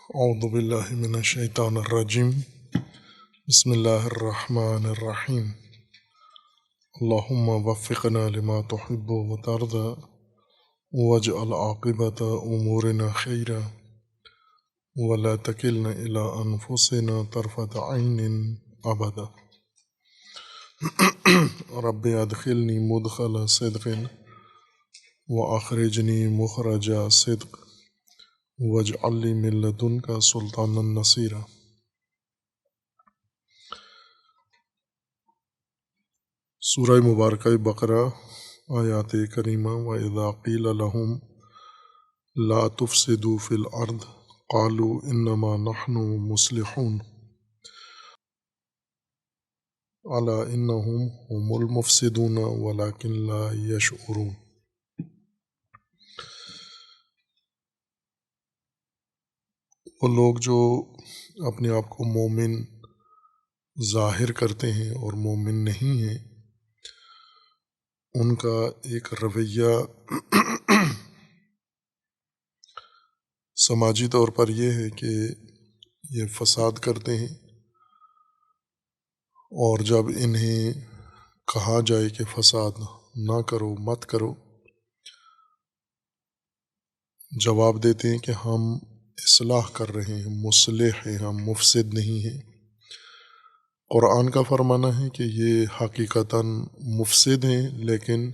اعوذ باللہ من الشیطان الرجیم بسم اللہ الرحمن الرحیم اللہم وفقنا لما تحب وترضى واجعل عاقبۃ امورنا خیرا ولا تکلنا الی انفسنا طرفۃ عین ابدا رب ادخلنی مدخل صدق واخرجنی مخرج صدق واجعل لی من لدنک سلطانا نصیرا۔ سورہ مبارکہ بقرہ آیات کریمہ وَإِذَا قِيلَ لَهُمْ لَا تُفْسِدُوا فِي الْأَرْضِ قَالُوا إِنَّمَا نَحْنُ مُصْلِحُونَ أَلَا إِنَّهُمْ هُمُ الْمُفْسِدُونَ وَلَكِنْ لَا يَشْعُرُونَ۔ وہ لوگ جو اپنے آپ کو مومن ظاہر کرتے ہیں اور مومن نہیں ہیں، ان کا ایک رویہ سماجی طور پر یہ ہے کہ یہ فساد کرتے ہیں، اور جب انہیں کہا جائے کہ فساد نہ کرو، مت کرو، جواب دیتے ہیں کہ ہم اصلاح کر رہے ہیں، مصلح ہیں، ہم مفسد نہیں ہیں۔ قرآن کا فرمانا ہے کہ یہ حقیقتاً مفسد ہیں لیکن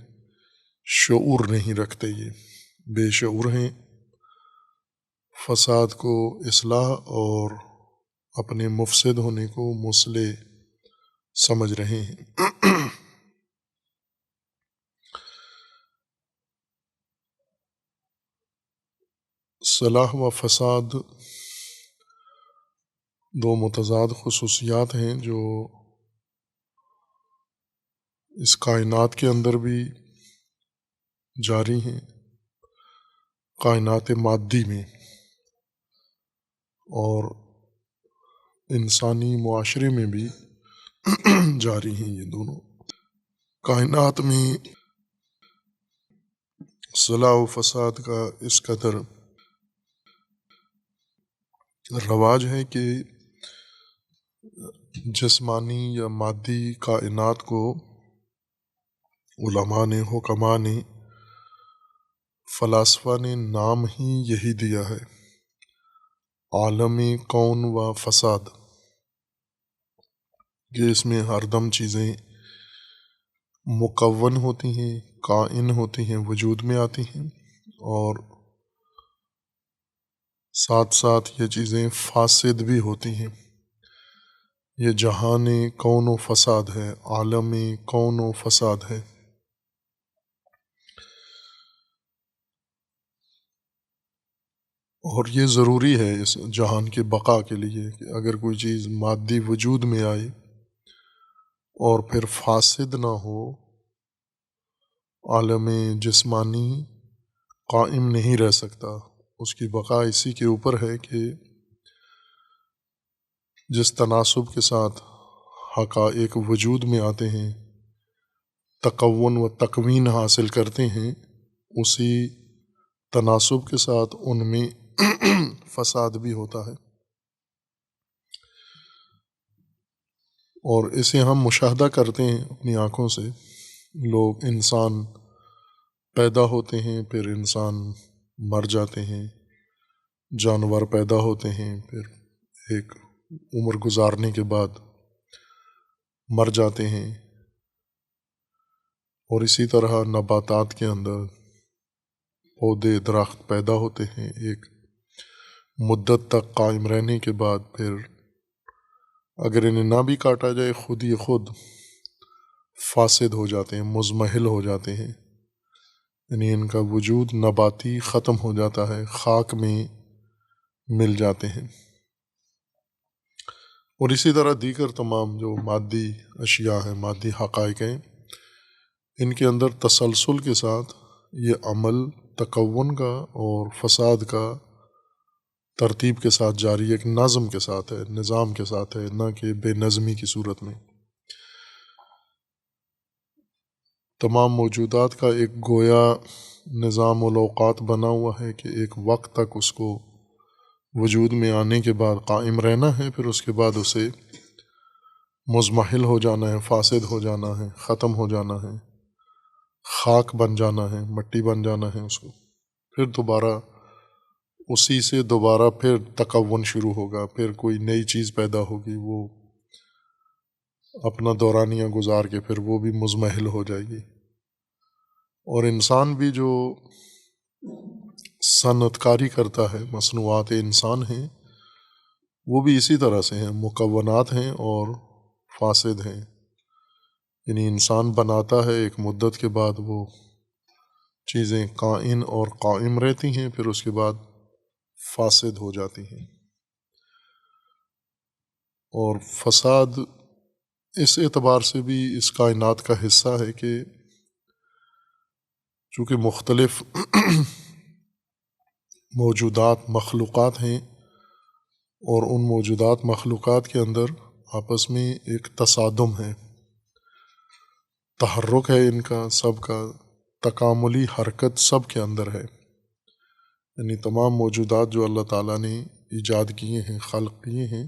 شعور نہیں رکھتے، یہ بے شعور ہیں، فساد کو اصلاح اور اپنے مفسد ہونے کو مصلح سمجھ رہے ہیں۔ صلاح و فساد دو متضاد خصوصیات ہیں جو اس کائنات کے اندر بھی جاری ہیں، کائنات مادی میں، اور انسانی معاشرے میں بھی جاری ہیں۔ یہ دونوں کائنات میں صلاح و فساد کا اس قدر رواج ہے کہ جسمانی یا مادی کائنات کو علماء نے، حکماء نے، فلاسفہ نے نام ہی یہی دیا ہے، عالم کون و فساد، کہ اس میں ہر دم چیزیں مکون ہوتی ہیں، کائن ہوتی ہیں، وجود میں آتی ہیں، اور ساتھ ساتھ یہ چیزیں فاسد بھی ہوتی ہیں۔ یہ جہان کون و فساد ہے، عالم کون و فساد ہے۔ اور یہ ضروری ہے اس جہان کے بقا کے لیے کہ اگر کوئی چیز مادی وجود میں آئے اور پھر فاسد نہ ہو، عالم جسمانی قائم نہیں رہ سکتا۔ اس کی بقا اسی کے اوپر ہے کہ جس تناسب کے ساتھ حقائق وجود میں آتے ہیں، تکون و تکوین حاصل کرتے ہیں، اسی تناسب کے ساتھ ان میں فساد بھی ہوتا ہے، اور اسے ہم مشاہدہ کرتے ہیں اپنی آنکھوں سے۔ لوگ، انسان پیدا ہوتے ہیں، پھر انسان مر جاتے ہیں، جانور پیدا ہوتے ہیں، پھر ایک عمر گزارنے کے بعد مر جاتے ہیں، اور اسی طرح نباتات کے اندر پودے، درخت پیدا ہوتے ہیں، ایک مدت تک قائم رہنے کے بعد پھر اگر انہیں نہ بھی کاٹا جائے خود ہی خود فاسد ہو جاتے ہیں، مزمحل ہو جاتے ہیں، یعنی ان کا وجود نباتی ختم ہو جاتا ہے، خاک میں مل جاتے ہیں۔ اور اسی طرح دیگر تمام جو مادی اشیاء ہیں، مادی حقائق ہیں، ان کے اندر تسلسل کے ساتھ یہ عمل تکون کا اور فساد کا ترتیب کے ساتھ جاری، ایک نظم کے ساتھ ہے، نظام کے ساتھ ہے، نہ کہ بے نظمی کی صورت میں۔ تمام موجودات کا ایک گویا نظام الاوقات بنا ہوا ہے کہ ایک وقت تک اس کو وجود میں آنے کے بعد قائم رہنا ہے، پھر اس کے بعد اسے مزمحل ہو جانا ہے، فاسد ہو جانا ہے، ختم ہو جانا ہے، خاک بن جانا ہے، مٹی بن جانا ہے اس کو، پھر دوبارہ اسی سے دوبارہ پھر تکون شروع ہوگا، پھر کوئی نئی چیز پیدا ہوگی، وہ اپنا دورانیہ گزار کے پھر وہ بھی مزمحل ہو جائے گی۔ اور انسان بھی جو صنعت کاری کرتا ہے، مصنوعات انسان ہیں، وہ بھی اسی طرح سے ہیں، مکونات ہیں اور فاسد ہیں۔ یعنی انسان بناتا ہے، ایک مدت کے بعد وہ چیزیں کائن اور قائم رہتی ہیں، پھر اس کے بعد فاسد ہو جاتی ہیں۔ اور فساد اس اعتبار سے بھی اس کائنات کا حصہ ہے کہ چونکہ مختلف موجودات مخلوقات ہیں، اور ان موجودات مخلوقات کے اندر آپس میں ایک تصادم ہے، تحرک ہے ان کا، سب کا تکاملی حرکت سب کے اندر ہے۔ یعنی تمام موجودات جو اللہ تعالیٰ نے ایجاد کیے ہیں، خلق کیے ہیں،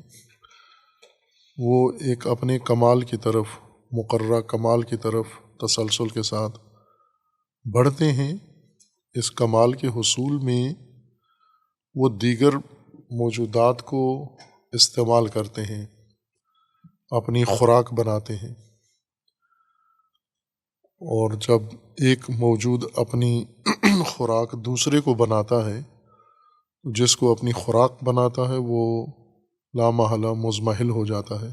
وہ ایک اپنے کمال کی طرف، مقررہ کمال کی طرف تسلسل کے ساتھ بڑھتے ہیں۔ اس کمال کے حصول میں وہ دیگر موجودات کو استعمال کرتے ہیں، اپنی خوراک بناتے ہیں۔ اور جب ایک موجود اپنی خوراک دوسرے کو بناتا ہے، جس کو اپنی خوراک بناتا ہے وہ لامحالہ مزمحل ہو جاتا ہے،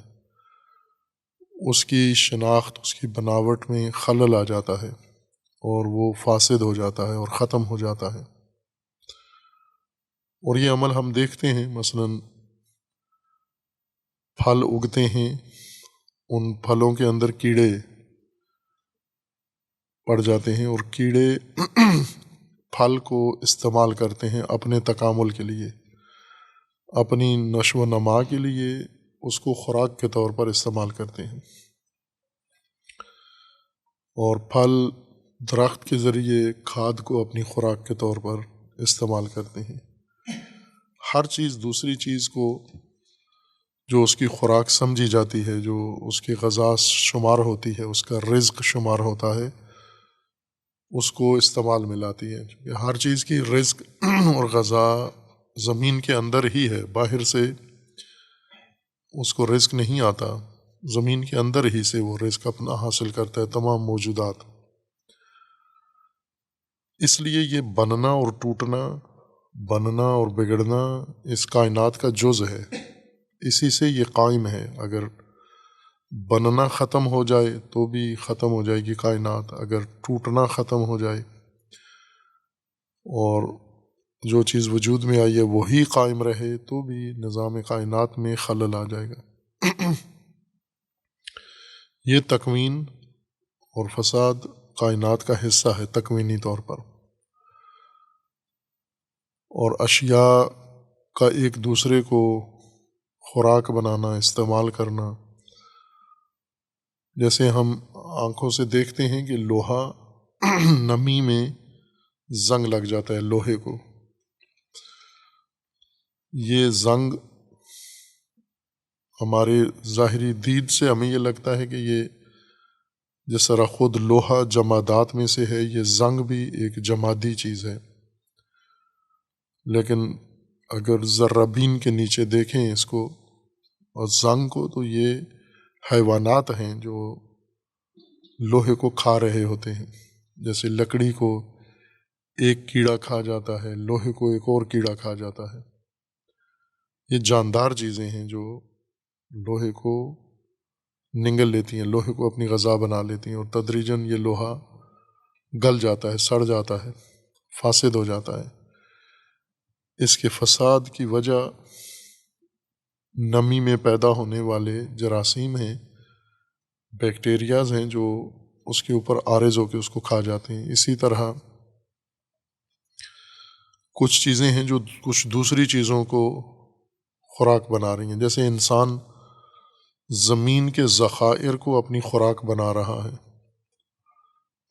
اس کی شناخت، اس کی بناوٹ میں خلل آ جاتا ہے، اور وہ فاسد ہو جاتا ہے اور ختم ہو جاتا ہے۔ اور یہ عمل ہم دیکھتے ہیں، مثلاً پھل اگتے ہیں، ان پھلوں کے اندر کیڑے پڑ جاتے ہیں، اور کیڑے پھل کو استعمال کرتے ہیں اپنے تکامل کے لیے، اپنی نشو و نما کے لیے اس کو خوراک کے طور پر استعمال کرتے ہیں۔ اور پھل درخت کے ذریعے کھاد کو اپنی خوراک کے طور پر استعمال کرتے ہیں۔ ہر چیز دوسری چیز کو جو اس کی خوراک سمجھی جاتی ہے، جو اس کی غذا شمار ہوتی ہے، اس کا رزق شمار ہوتا ہے، اس کو استعمال میں لاتی ہے۔ کیونکہ ہر چیز کی رزق اور غذا زمین کے اندر ہی ہے، باہر سے اس کو رزق نہیں آتا، زمین کے اندر ہی سے وہ رزق اپنا حاصل کرتا ہے تمام موجودات۔ اس لیے یہ بننا اور ٹوٹنا، بننا اور بگڑنا اس کائنات کا جز ہے، اسی سے یہ قائم ہے۔ اگر بننا ختم ہو جائے تو بھی ختم ہو جائے گی کائنات، اگر ٹوٹنا ختم ہو جائے اور جو چیز وجود میں آئی ہے وہی قائم رہے تو بھی نظام کائنات میں خلل آ جائے گا۔ یہ تکوین اور فساد کائنات کا حصہ ہے تکوینی طور پر، اور اشیاء کا ایک دوسرے کو خوراک بنانا، استعمال کرنا۔ جیسے ہم آنکھوں سے دیکھتے ہیں کہ لوہا نمی میں زنگ لگ جاتا ہے لوہے کو، یہ زنگ ہمارے ظاہری دید سے ہمیں یہ لگتا ہے کہ یہ جس طرح خود لوہا جمادات میں سے ہے، یہ زنگ بھی ایک جمادی چیز ہے، لیکن اگر ذرہ بین کے نیچے دیکھیں اس کو اور زنگ کو، تو یہ حیوانات ہیں جو لوہے کو کھا رہے ہوتے ہیں۔ جیسے لکڑی کو ایک کیڑا کھا جاتا ہے، لوہے کو ایک اور کیڑا کھا جاتا ہے۔ یہ جاندار چیزیں ہیں جو لوہے کو نگل لیتی ہیں، لوہے کو اپنی غذا بنا لیتی ہیں، اور تدریجاً یہ لوہا گل جاتا ہے، سڑ جاتا ہے، فاسد ہو جاتا ہے۔ اس کے فساد کی وجہ نمی میں پیدا ہونے والے جراثیم ہیں، بیکٹیریاز ہیں جو اس کے اوپر عارض ہو کے اس کو کھا جاتے ہیں۔ اسی طرح کچھ چیزیں ہیں جو کچھ دوسری چیزوں کو خوراک بنا رہی ہیں، جیسے انسان زمین کے ذخائر کو اپنی خوراک بنا رہا ہے،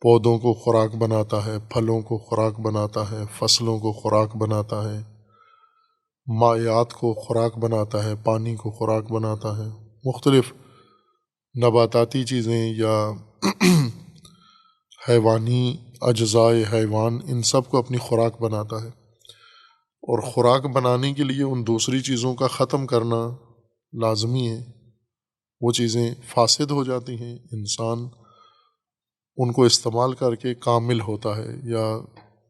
پودوں کو خوراک بناتا ہے، پھلوں کو خوراک بناتا ہے، فصلوں کو خوراک بناتا ہے، مائعات کو خوراک بناتا ہے، پانی کو خوراک بناتا ہے، مختلف نباتاتی چیزیں یا حیوانی اجزائے حیوان، ان سب کو اپنی خوراک بناتا ہے، اور خوراک بنانے کے لیے ان دوسری چیزوں کا ختم کرنا لازمی ہے۔ وہ چیزیں فاسد ہو جاتی ہیں، انسان ان کو استعمال کر کے کامل ہوتا ہے یا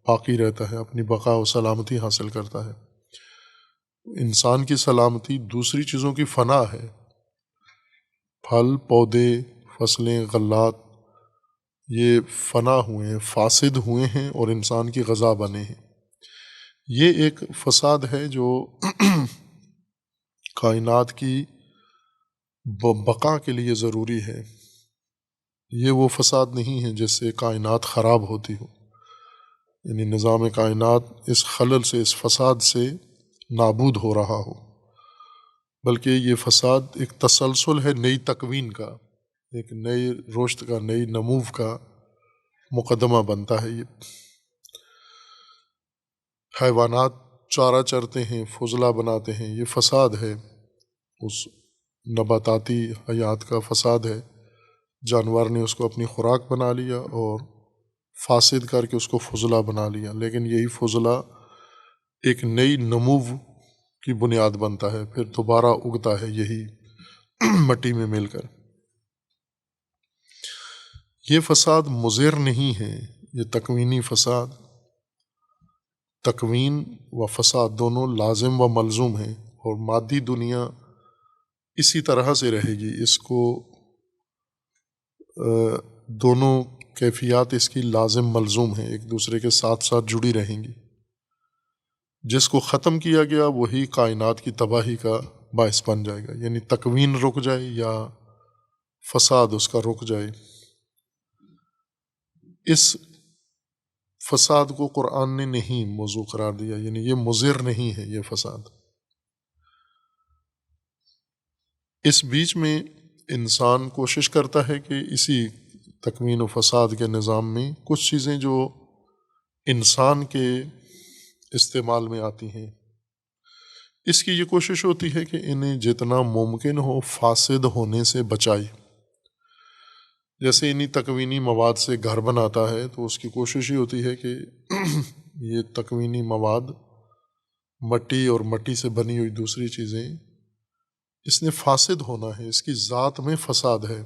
باقی رہتا ہے، اپنی بقا و سلامتی حاصل کرتا ہے۔ انسان کی سلامتی دوسری چیزوں کی فنا ہے۔ پھل، پودے، فصلیں، غلات، یہ فنا ہوئے ہیں، فاسد ہوئے ہیں اور انسان کی غذا بنے ہیں۔ یہ ایک فساد ہے جو کائنات کی بقا کے لیے ضروری ہے۔ یہ وہ فساد نہیں ہے جس سے کائنات خراب ہوتی ہو، یعنی نظام کائنات اس خلل سے، اس فساد سے نابود ہو رہا ہو، بلکہ یہ فساد ایک تسلسل ہے نئی تکوین کا، ایک نئی رشد کا، نئی نمو کا مقدمہ بنتا ہے۔ یہ حیوانات چارہ چرتے ہیں، فضلہ بناتے ہیں، یہ فساد ہے، اس نباتاتی حیات کا فساد ہے۔ جانور نے اس کو اپنی خوراک بنا لیا اور فاسد کر کے اس کو فضلہ بنا لیا، لیکن یہی فضلہ ایک نئی نمو کی بنیاد بنتا ہے، پھر دوبارہ اگتا ہے یہی مٹی میں مل کر۔ یہ فساد مضر نہیں ہے، یہ تکوینی فساد، تکوین و فساد دونوں لازم و ملزوم ہیں، اور مادی دنیا اسی طرح سے رہے گی، اس کو دونوں کیفیات اس کی لازم ملزوم ہیں، ایک دوسرے کے ساتھ ساتھ جڑی رہیں گی۔ جس کو ختم کیا گیا وہی کائنات کی تباہی کا باعث بن جائے گا، یعنی تکوین رک جائے یا فساد اس کا رک جائے۔ اس فساد کو قرآن نے نہیں موضوع قرار دیا، یعنی یہ مضر نہیں ہے یہ فساد۔ اس بیچ میں انسان کوشش کرتا ہے کہ اسی تکوین و فساد کے نظام میں کچھ چیزیں جو انسان کے استعمال میں آتی ہیں، اس کی یہ کوشش ہوتی ہے کہ انہیں جتنا ممکن ہو فاسد ہونے سے بچائے۔ جیسے انہی تکوینی مواد سے گھر بناتا ہے تو اس کی کوشش ہی ہوتی ہے کہ یہ تکوینی مواد، مٹی اور مٹی سے بنی ہوئی دوسری چیزیں، اس نے فاسد ہونا ہے، اس کی ذات میں فساد ہے۔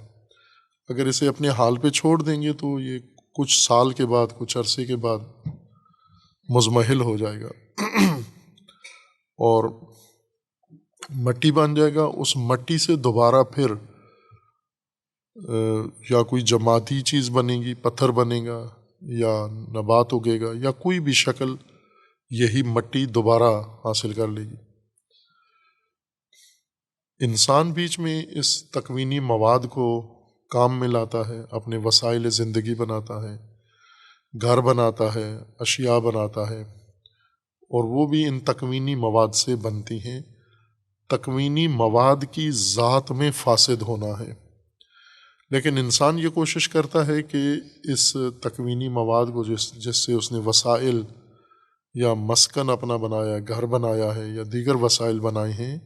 اگر اسے اپنے حال پہ چھوڑ دیں گے تو یہ کچھ سال کے بعد، کچھ عرصے کے بعد مزمحل ہو جائے گا اور مٹی بن جائے گا۔ اس مٹی سے دوبارہ پھر یا کوئی جماعتی چیز بنے گی، پتھر بنے گا یا نبات اگے گا یا کوئی بھی شکل یہی مٹی دوبارہ حاصل کر لے گی۔ انسان بیچ میں اس تکوینی مواد کو کام میں لاتا ہے، اپنے وسائل زندگی بناتا ہے، گھر بناتا ہے، اشیاء بناتا ہے، اور وہ بھی ان تکوینی مواد سے بنتی ہیں۔ تکوینی مواد کی ذات میں فاسد ہونا ہے، لیکن انسان یہ کوشش کرتا ہے کہ اس تکوینی مواد کو جس سے اس نے وسائل یا مسکن اپنا بنایا، گھر بنایا ہے یا دیگر وسائل بنائے ہیں،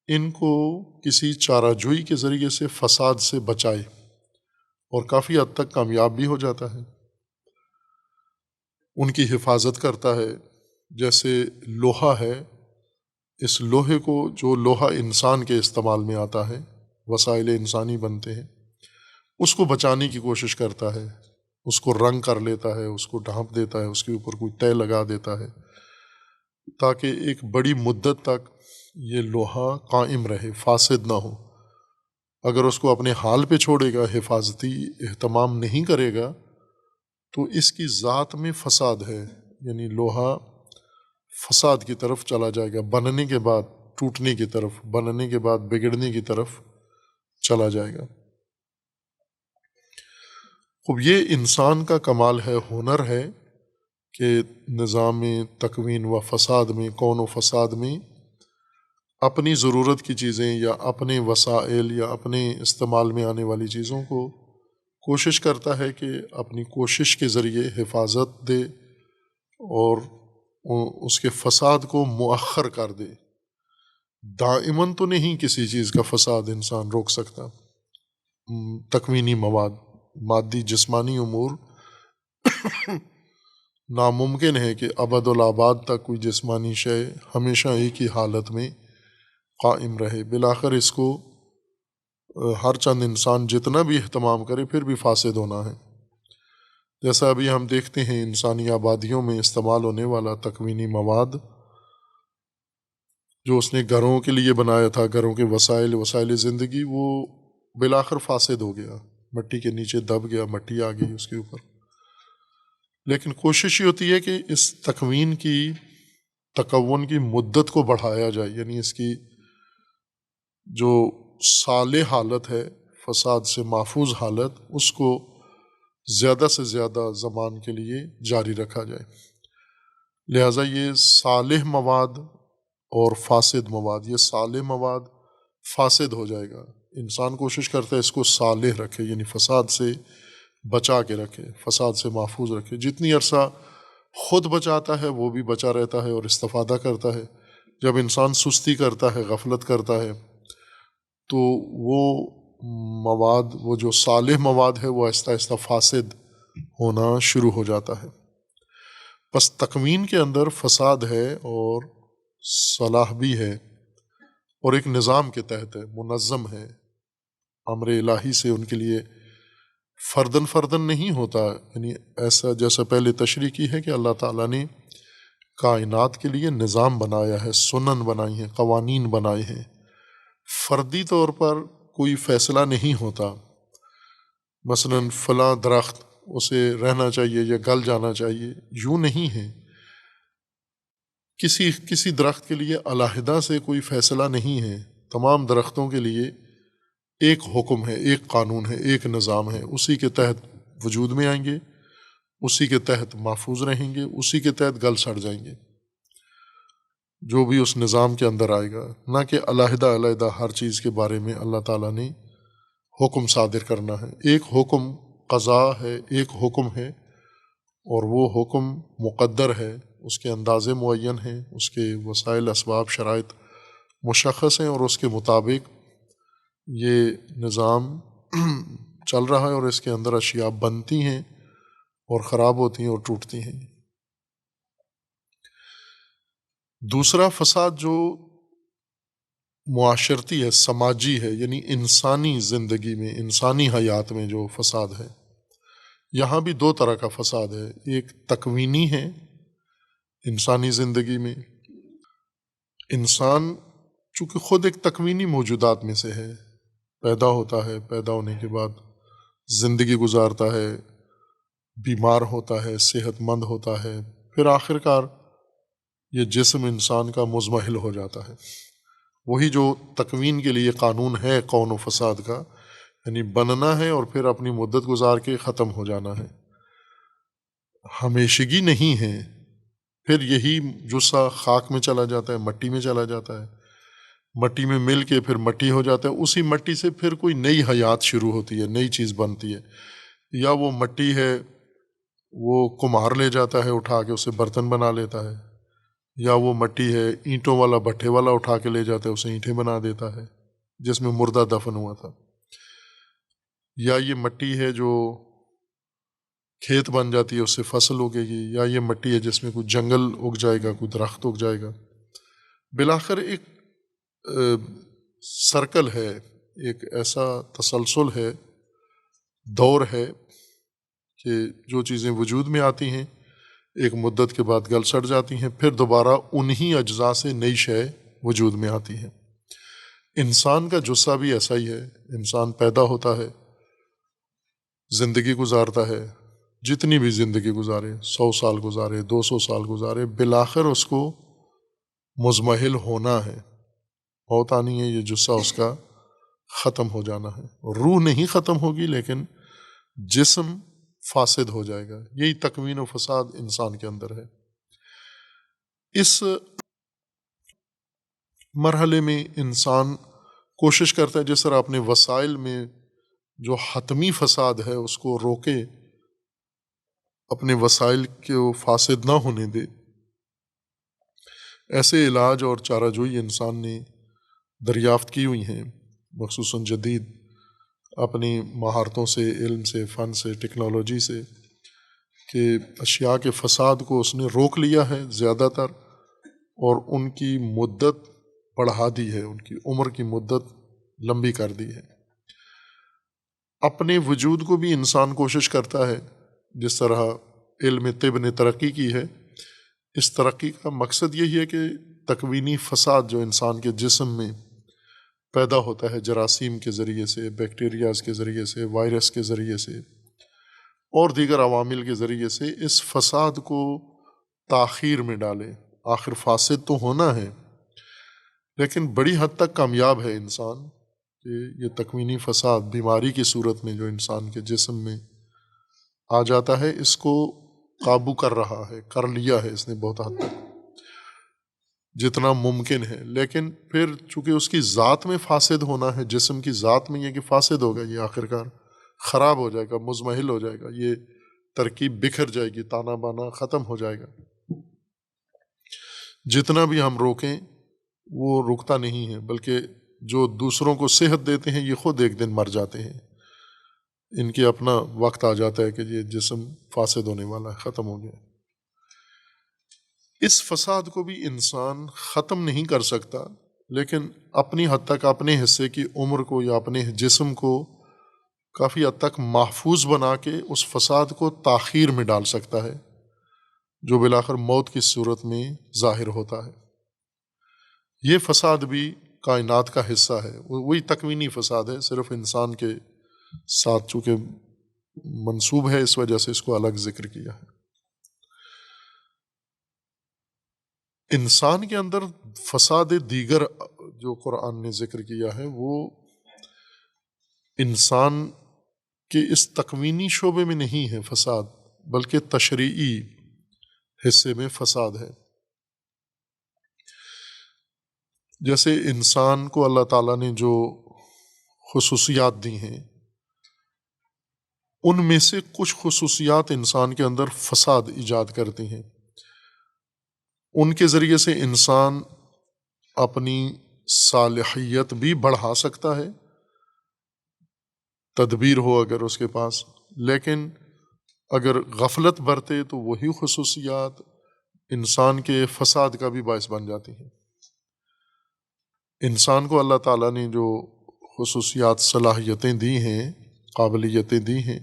ان کو کسی چارہ جوئی کے ذریعے سے فساد سے بچائے، اور کافی حد تک کامیاب بھی ہو جاتا ہے، ان کی حفاظت کرتا ہے۔ جیسے لوہا ہے، اس لوہے کو، جو لوہا انسان کے استعمال میں آتا ہے، وسائل انسانی بنتے ہیں، اس کو بچانے کی کوشش کرتا ہے، اس کو رنگ کر لیتا ہے، اس کو ڈھانپ دیتا ہے، اس کے اوپر کوئی طے لگا دیتا ہے تاکہ ایک بڑی مدت تک یہ لوہا قائم رہے، فاسد نہ ہو۔ اگر اس کو اپنے حال پہ چھوڑے گا، حفاظتی اہتمام نہیں کرے گا، تو اس کی ذات میں فساد ہے، یعنی لوہا فساد کی طرف چلا جائے گا، بننے کے بعد ٹوٹنے کی طرف، بننے کے بعد بگڑنے کی طرف چلا جائے گا۔ اب یہ انسان کا کمال ہے، ہنر ہے کہ نظام تکوین و فساد میں، کون و فساد میں اپنی ضرورت کی چیزیں یا اپنے وسائل یا اپنے استعمال میں آنے والی چیزوں کو کوشش کرتا ہے کہ اپنی کوشش کے ذریعے حفاظت دے اور اس کے فساد کو مؤخر کر دے۔ دائماً تو نہیں کسی چیز کا فساد انسان روک سکتا۔ تکوینی مواد، مادی جسمانی امور ناممکن ہے کہ ابد الآباد تک کوئی جسمانی شے ہمیشہ ایک ہی حالت میں قائم رہے۔ بالآخر اس کو ہر چند انسان جتنا بھی اہتمام کرے پھر بھی فاسد ہونا ہے۔ جیسا ابھی ہم دیکھتے ہیں انسانی آبادیوں میں استعمال ہونے والا تکوینی مواد جو اس نے گھروں کے لیے بنایا تھا، گھروں کے وسائل زندگی، وہ بالآخر فاسد ہو گیا، مٹی کے نیچے دب گیا، مٹی آ گئی اس کے اوپر۔ لیکن کوشش یہ ہوتی ہے کہ اس تکوین کی مدت کو بڑھایا جائے، یعنی اس کی جو صالح حالت ہے، فساد سے محفوظ حالت، اس کو زیادہ سے زیادہ زمان کے لیے جاری رکھا جائے۔ لہٰذا یہ صالح مواد اور فاسد مواد، یہ صالح مواد فاسد ہو جائے گا، انسان کوشش کرتا ہے اس کو صالح رکھے، یعنی فساد سے بچا کے رکھے، فساد سے محفوظ رکھے۔ جتنی عرصہ خود بچاتا ہے وہ بھی بچا رہتا ہے اور استفادہ کرتا ہے۔ جب انسان سستی کرتا ہے، غفلت کرتا ہے، تو وہ مواد، وہ جو صالح مواد ہے، وہ آہستہ آہستہ فاسد ہونا شروع ہو جاتا ہے۔ بس تکوین کے اندر فساد ہے اور صلاح بھی ہے، اور ایک نظام کے تحت ہے، منظم ہے، امر الہی سے ان کے لیے فردن نہیں ہوتا۔ یعنی ایسا جیسا پہلے تشریح کی ہے کہ اللہ تعالیٰ نے کائنات کے لیے نظام بنایا ہے، سنن بنائی ہیں، قوانین بنائے ہیں۔ فردی طور پر کوئی فیصلہ نہیں ہوتا، مثلا فلاں درخت اسے رہنا چاہیے یا گل جانا چاہیے، یوں نہیں ہے۔ کسی درخت کے لیے علیحدہ سے کوئی فیصلہ نہیں ہے، تمام درختوں کے لیے ایک حکم ہے، ایک قانون ہے، ایک نظام ہے، اسی کے تحت وجود میں آئیں گے، اسی کے تحت محفوظ رہیں گے، اسی کے تحت گل سڑ جائیں گے، جو بھی اس نظام کے اندر آئے گا۔ نہ کہ علیحدہ ہر چیز کے بارے میں اللہ تعالیٰ نے حکم صادر کرنا ہے۔ ایک حکم قضاء ہے، ایک حکم ہے، اور وہ حکم مقدر ہے، اس کے اندازے معین ہیں، اس کے وسائل، اسباب، شرائط مشخص ہیں، اور اس کے مطابق یہ نظام چل رہا ہے، اور اس کے اندر اشیاء بنتی ہیں اور خراب ہوتی ہیں اور ٹوٹتی ہیں۔ دوسرا فساد جو معاشرتی ہے، سماجی ہے، یعنی انسانی زندگی میں، انسانی حیات میں جو فساد ہے، یہاں بھی دو طرح کا فساد ہے۔ ایک تکوینی ہے، انسانی زندگی میں انسان چونکہ خود ایک تکوینی موجودات میں سے ہے، پیدا ہوتا ہے، پیدا ہونے کے بعد زندگی گزارتا ہے، بیمار ہوتا ہے، صحت مند ہوتا ہے، پھر آخر کار یہ جسم انسان کا مزمحل ہو جاتا ہے۔ وہی جو تکوین کے لیے قانون ہے کون و فساد کا، یعنی بننا ہے اور پھر اپنی مدت گزار کے ختم ہو جانا ہے، ہمیشگی نہیں ہے۔ پھر یہی جثہ خاک میں چلا جاتا ہے، مٹی میں چلا جاتا ہے، مٹی میں مل کے پھر مٹی ہو جاتا ہے، اسی مٹی سے پھر کوئی نئی حیات شروع ہوتی ہے، نئی چیز بنتی ہے۔ یا وہ مٹی ہے، وہ کمہار لے جاتا ہے اٹھا کے، اسے برتن بنا لیتا ہے، یا وہ مٹی ہے اینٹوں والا، بھٹے والا اٹھا کے لے جاتا ہے، اسے اینٹیں بنا دیتا ہے جس میں مردہ دفن ہوا تھا۔ یا یہ مٹی ہے جو کھیت بن جاتی ہے، اس سے فصل اگے گی، یا یہ مٹی ہے جس میں کوئی جنگل اگ جائے گا، کوئی درخت اگ جائے گا۔ بالآخر ایک سرکل ہے، ایک ایسا تسلسل ہے، دور ہے کہ جو چیزیں وجود میں آتی ہیں ایک مدت کے بعد گل سڑ جاتی ہیں، پھر دوبارہ انہی اجزاء سے نئی شے وجود میں آتی ہے۔ انسان کا جثہ بھی ایسا ہی ہے، انسان پیدا ہوتا ہے، زندگی گزارتا ہے، جتنی بھی زندگی گزارے، 100 سال گزارے، 200 سال گزارے، بالآخر اس کو مزمحل ہونا ہے، موت آنی ہے، یہ جثہ اس کا ختم ہو جانا ہے۔ روح نہیں ختم ہوگی لیکن جسم فاسد ہو جائے گا۔ یہی تکوین و فساد انسان کے اندر ہے۔ اس مرحلے میں انسان کوشش کرتا ہے جس طرح اپنے وسائل میں جو حتمی فساد ہے اس کو روکے، اپنے وسائل کو فاسد نہ ہونے دے، ایسے علاج اور چارہ جوئی انسان نے دریافت کی ہوئی ہیں، مخصوصاً جدید اپنی مہارتوں سے، علم سے، فن سے، ٹیکنالوجی سے، کہ اشیاء کے فساد کو اس نے روک لیا ہے زیادہ تر، اور ان کی مدت بڑھا دی ہے، ان کی عمر کی مدت لمبی کر دی ہے۔ اپنے وجود کو بھی انسان کوشش کرتا ہے، جس طرح علم طب نے ترقی کی ہے، اس ترقی کا مقصد یہی ہے کہ تکوینی فساد جو انسان کے جسم میں پیدا ہوتا ہے جراثیم کے ذریعے سے، بیکٹیریاز کے ذریعے سے، وائرس کے ذریعے سے اور دیگر عوامل کے ذریعے سے، اس فساد کو تاخیر میں ڈالے۔ آخر فاسد تو ہونا ہے، لیکن بڑی حد تک کامیاب ہے انسان کہ یہ تکوینی فساد بیماری کی صورت میں جو انسان کے جسم میں آ جاتا ہے، اس کو قابو کر رہا ہے، کر لیا ہے اس نے بہت حد تک جتنا ممکن ہے۔ لیکن پھر چونکہ اس کی ذات میں فاسد ہونا ہے، جسم کی ذات میں یہ کہ فاسد ہوگا، یہ آخرکار خراب ہو جائے گا، مزمحل ہو جائے گا، یہ ترکیب بکھر جائے گی، تانا بانا ختم ہو جائے گا۔ جتنا بھی ہم روکیں وہ رکتا نہیں ہے، بلکہ جو دوسروں کو صحت دیتے ہیں یہ خود ایک دن مر جاتے ہیں، ان کی اپنا وقت آ جاتا ہے کہ یہ جسم فاسد ہونے والا ہے، ختم ہو گیا۔ اس فساد کو بھی انسان ختم نہیں کر سکتا، لیکن اپنی حد تک اپنے حصے کی عمر کو یا اپنے جسم کو کافی حد تک محفوظ بنا کے اس فساد کو تاخیر میں ڈال سکتا ہے، جو بالآخر موت کی صورت میں ظاہر ہوتا ہے۔ یہ فساد بھی کائنات کا حصہ ہے، وہی تکوینی فساد ہے، صرف انسان کے ساتھ چونکہ منسوب ہے اس وجہ سے اس کو الگ ذکر کیا ہے۔ انسان کے اندر فساد دیگر جو قرآن نے ذکر کیا ہے وہ انسان کے اس تکوینی شعبے میں نہیں ہے فساد، بلکہ تشریعی حصے میں فساد ہے۔ جیسے انسان کو اللہ تعالیٰ نے جو خصوصیات دی ہیں، ان میں سے کچھ خصوصیات انسان کے اندر فساد ایجاد کرتی ہیں۔ ان کے ذریعے سے انسان اپنی صالحیت بھی بڑھا سکتا ہے، تدبیر ہو اگر اس کے پاس، لیکن اگر غفلت برتے تو وہی خصوصیات انسان کے فساد کا بھی باعث بن جاتی ہیں۔ انسان کو اللہ تعالیٰ نے جو خصوصیات، صلاحیتیں دی ہیں، قابلیتیں دی ہیں،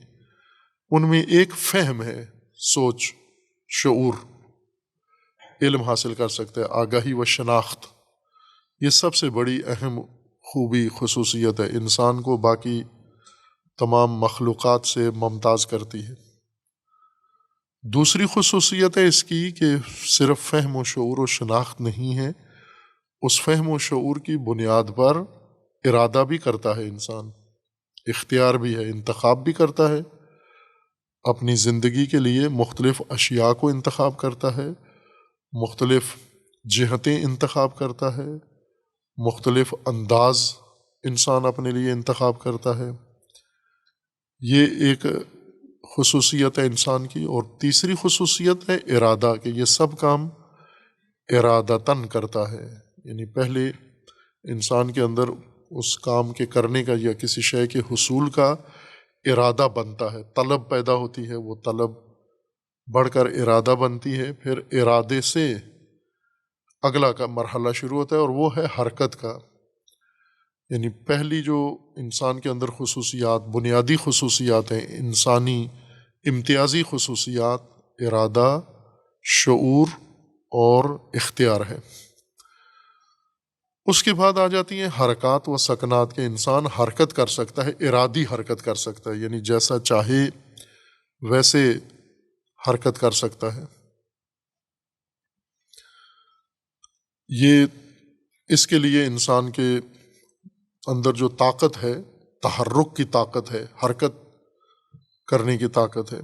ان میں ایک فہم ہے، سوچ، شعور، علم حاصل کر سکتے ہیں، آگاہی و شناخت۔ یہ سب سے بڑی اہم خوبی، خصوصیت ہے، انسان کو باقی تمام مخلوقات سے ممتاز کرتی ہے۔ دوسری خصوصیت ہے اس کی کہ صرف فہم و شعور و شناخت نہیں ہے، اس فہم و شعور کی بنیاد پر ارادہ بھی کرتا ہے انسان، اختیار بھی ہے، انتخاب بھی کرتا ہے، اپنی زندگی کے لیے مختلف اشیاء کو انتخاب کرتا ہے، مختلف جہتیں انتخاب کرتا ہے، مختلف انداز انسان اپنے لیے انتخاب کرتا ہے۔ یہ ایک خصوصیت ہے انسان کی۔ اور تیسری خصوصیت ہے ارادہ، کہ یہ سب کام ارادتاً کرتا ہے، یعنی پہلے انسان کے اندر اس کام کے کرنے کا یا کسی شے کے حصول کا ارادہ بنتا ہے، طلب پیدا ہوتی ہے، وہ طلب بڑھ کر ارادہ بنتی ہے، پھر ارادے سے اگلا کا مرحلہ شروع ہوتا ہے اور وہ ہے حرکت کا۔ یعنی پہلی جو انسان کے اندر خصوصیات، بنیادی خصوصیات ہیں، انسانی امتیازی خصوصیات، ارادہ، شعور اور اختیار ہے۔ اس کے بعد آ جاتی ہیں حرکات و سکنات، کے انسان حرکت کر سکتا ہے، ارادی حرکت کر سکتا ہے، یعنی جیسا چاہے ویسے حرکت کر سکتا ہے۔ یہ اس کے لیے انسان کے اندر جو طاقت ہے، تحرک کی طاقت ہے، حرکت کرنے کی طاقت ہے،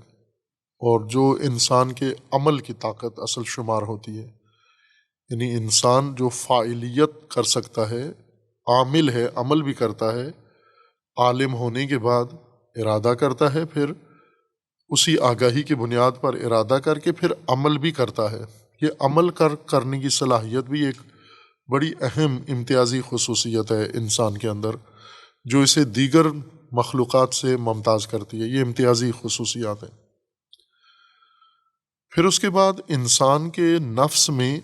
اور جو انسان کے عمل کی طاقت اصل شمار ہوتی ہے، یعنی انسان جو فاعلیت کر سکتا ہے، عامل ہے، عمل بھی کرتا ہے، عالم ہونے کے بعد ارادہ کرتا ہے، پھر اسی آگاہی کی بنیاد پر ارادہ کر کے پھر عمل بھی کرتا ہے، یہ عمل کرنے کی صلاحیت بھی ایک بڑی اہم امتیازی خصوصیت ہے انسان کے اندر، جو اسے دیگر مخلوقات سے ممتاز کرتی ہے۔ یہ امتیازی خصوصیات ہیں۔ پھر اس کے بعد انسان کے نفس میں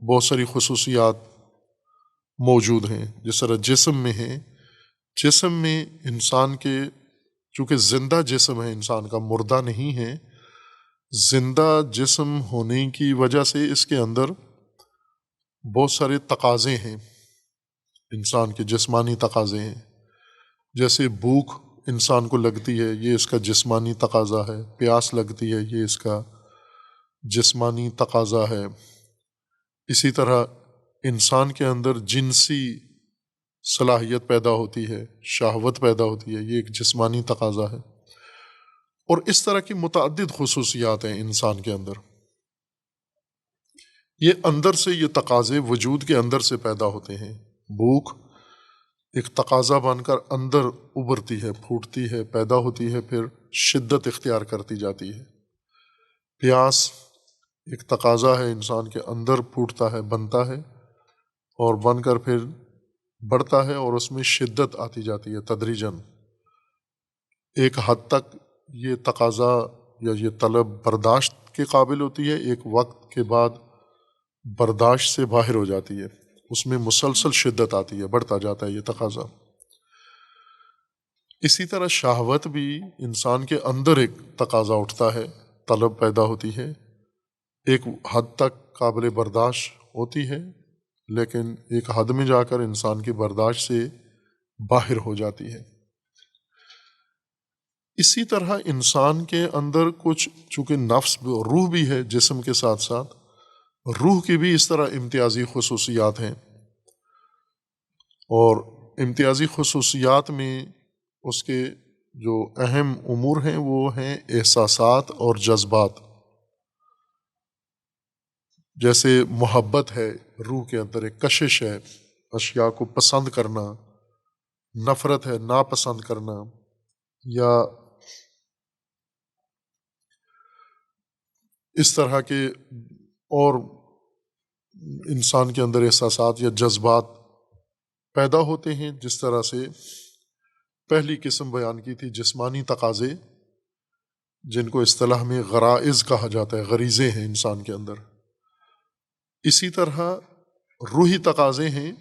بہت ساری خصوصیات موجود ہیں، جس طرح جسم میں ہیں۔ جسم میں انسان کے، چونکہ زندہ جسم ہے انسان کا، مردہ نہیں ہے، زندہ جسم ہونے کی وجہ سے اس کے اندر بہت سارے تقاضے ہیں، انسان کے جسمانی تقاضے ہیں۔ جیسے بھوک انسان کو لگتی ہے، یہ اس کا جسمانی تقاضا ہے۔ پیاس لگتی ہے، یہ اس کا جسمانی تقاضا ہے۔ اسی طرح انسان کے اندر جنسی صلاحیت پیدا ہوتی ہے، شہوت پیدا ہوتی ہے، یہ ایک جسمانی تقاضا ہے۔ اور اس طرح کی متعدد خصوصیات ہیں انسان کے اندر۔ یہ اندر سے، یہ تقاضے وجود کے اندر سے پیدا ہوتے ہیں۔ بھوک ایک تقاضا بن کر اندر ابھرتی ہے، پھوٹتی ہے، پیدا ہوتی ہے، پھر شدت اختیار کرتی جاتی ہے۔ پیاس ایک تقاضا ہے، انسان کے اندر پھوٹتا ہے، بنتا ہے، اور بن کر پھر بڑھتا ہے، اور اس میں شدت آتی جاتی ہے تدریجاً۔ ایک حد تک یہ تقاضا یا یہ طلب برداشت کے قابل ہوتی ہے، ایک وقت کے بعد برداشت سے باہر ہو جاتی ہے، اس میں مسلسل شدت آتی ہے، بڑھتا جاتا ہے یہ تقاضا۔ اسی طرح شہوت بھی انسان کے اندر ایک تقاضا اٹھتا ہے، طلب پیدا ہوتی ہے، ایک حد تک قابل برداشت ہوتی ہے، لیکن ایک حد میں جا کر انسان کی برداشت سے باہر ہو جاتی ہے۔ اسی طرح انسان کے اندر کچھ، چونکہ نفس روح بھی ہے جسم کے ساتھ ساتھ، روح کی بھی اس طرح امتیازی خصوصیات ہیں، اور امتیازی خصوصیات میں اس کے جو اہم امور ہیں وہ ہیں احساسات اور جذبات۔ جیسے محبت ہے، روح کے اندر ایک کشش ہے، اشیاء کو پسند کرنا، نفرت ہے، ناپسند کرنا، یا اس طرح کے اور انسان کے اندر احساسات یا جذبات پیدا ہوتے ہیں۔ جس طرح سے پہلی قسم بیان کی تھی، جسمانی تقاضے، جن کو اصطلاح میں غرائز کہا جاتا ہے، غریزیں ہیں انسان کے اندر۔ اسی طرح روحی تقاضے ہیں،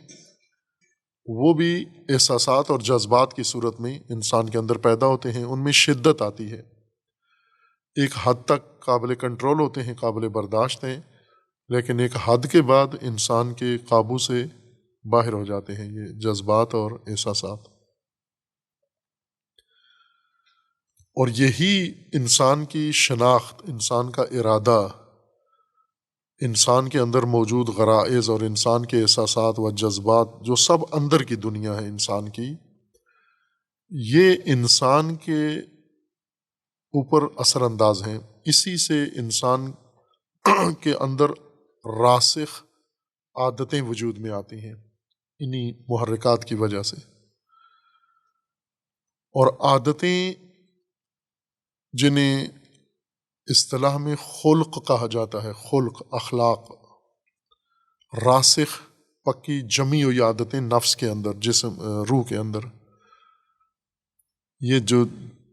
وہ بھی احساسات اور جذبات کی صورت میں انسان کے اندر پیدا ہوتے ہیں، ان میں شدت آتی ہے، ایک حد تک قابل کنٹرول ہوتے ہیں، قابل برداشت ہیں، لیکن ایک حد کے بعد انسان کے قابو سے باہر ہو جاتے ہیں یہ جذبات اور احساسات۔ اور یہی انسان کی شناخت، انسان کا ارادہ، انسان کے اندر موجود غرائز اور انسان کے احساسات و جذبات، جو سب اندر کی دنیا ہے انسان کی، یہ انسان کے اوپر اثر انداز ہیں۔ اسی سے انسان کے اندر راسخ عادتیں وجود میں آتی ہیں، انہی محرکات کی وجہ سے۔ اور عادتیں، جنہیں اصطلاح میں خلق کہا جاتا ہے، خلق، اخلاق، راسخ پکی جمی ہوئی عادتیں نفس کے اندر، جسم، روح کے اندر، یہ جو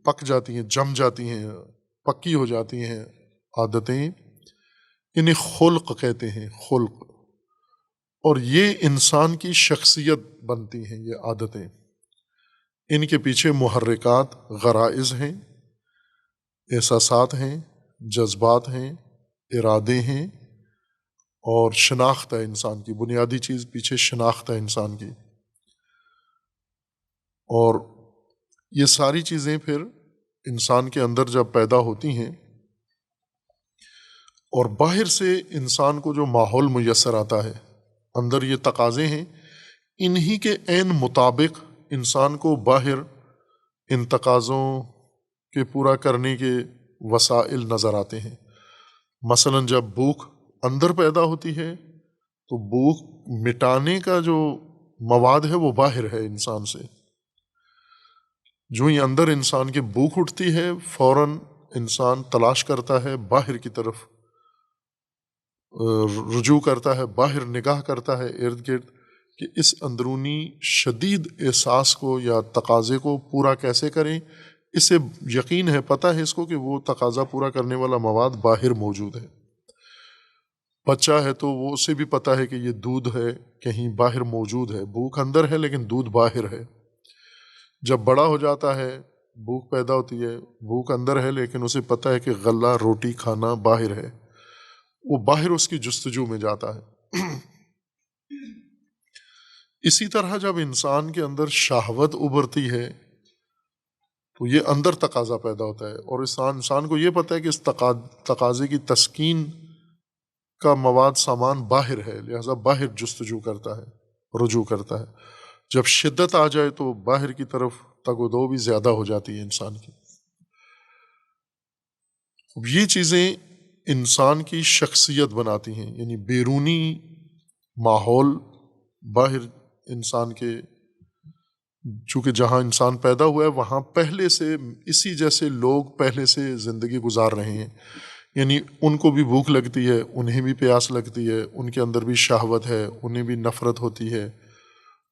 پک جاتی ہیں، جم جاتی ہیں، پکی ہو جاتی ہیں عادتیں، انہیں خلق کہتے ہیں، خلق۔ اور یہ انسان کی شخصیت بنتی ہیں یہ عادتیں۔ ان کے پیچھے محرکات، غرائز ہیں، احساسات ہیں، جذبات ہیں، ارادے ہیں، اور شناخت ہے انسان کی، بنیادی چیز پیچھے شناخت ہے انسان کی۔ اور یہ ساری چیزیں پھر انسان کے اندر جب پیدا ہوتی ہیں، اور باہر سے انسان کو جو ماحول میسر آتا ہے، اندر یہ تقاضے ہیں، انہی کے عین مطابق انسان کو باہر ان تقاضوں کے پورا کرنے کے وسائل نظر آتے ہیں۔ مثلا جب بھوک اندر پیدا ہوتی ہے تو بھوک مٹانے کا جو مواد ہے وہ باہر ہے انسان سے۔ جو ہی اندر انسان کی بھوک اٹھتی ہے، فوراً انسان تلاش کرتا ہے باہر کی طرف رجوع کرتا ہے، باہر نگاہ کرتا ہے ارد گرد کہ اس اندرونی شدید احساس کو یا تقاضے کو پورا کیسے کریں، اسے یقین ہے، پتہ ہے اس کو کہ وہ تقاضا پورا کرنے والا مواد باہر موجود ہے۔ بچہ ہے تو وہ اسے بھی پتہ ہے کہ یہ دودھ ہے، کہیں باہر موجود ہے، بھوک اندر ہے لیکن دودھ باہر ہے۔ جب بڑا ہو جاتا ہے، بھوک پیدا ہوتی ہے، بھوک اندر ہے لیکن اسے پتہ ہے کہ غلہ روٹی کھانا باہر ہے، وہ باہر اس کی جستجو میں جاتا ہے۔ اسی طرح جب انسان کے اندر شہوت ابھرتی ہے تو یہ اندر تقاضا پیدا ہوتا ہے، اور انسان کو یہ پتہ ہے کہ اس تقاضے کی تسکین کا مواد سامان باہر ہے، لہذا باہر جستجو کرتا ہے، رجوع کرتا ہے۔ جب شدت آ جائے تو باہر کی طرف تگ و دو بھی زیادہ ہو جاتی ہے انسان کی۔ یہ چیزیں انسان کی شخصیت بناتی ہیں، یعنی بیرونی ماحول باہر انسان کے، چونکہ جہاں انسان پیدا ہوا ہے وہاں پہلے سے اسی جیسے لوگ پہلے سے زندگی گزار رہے ہیں، یعنی ان کو بھی بھوک لگتی ہے، انہیں بھی پیاس لگتی ہے، ان کے اندر بھی شہوت ہے، انہیں بھی نفرت ہوتی ہے،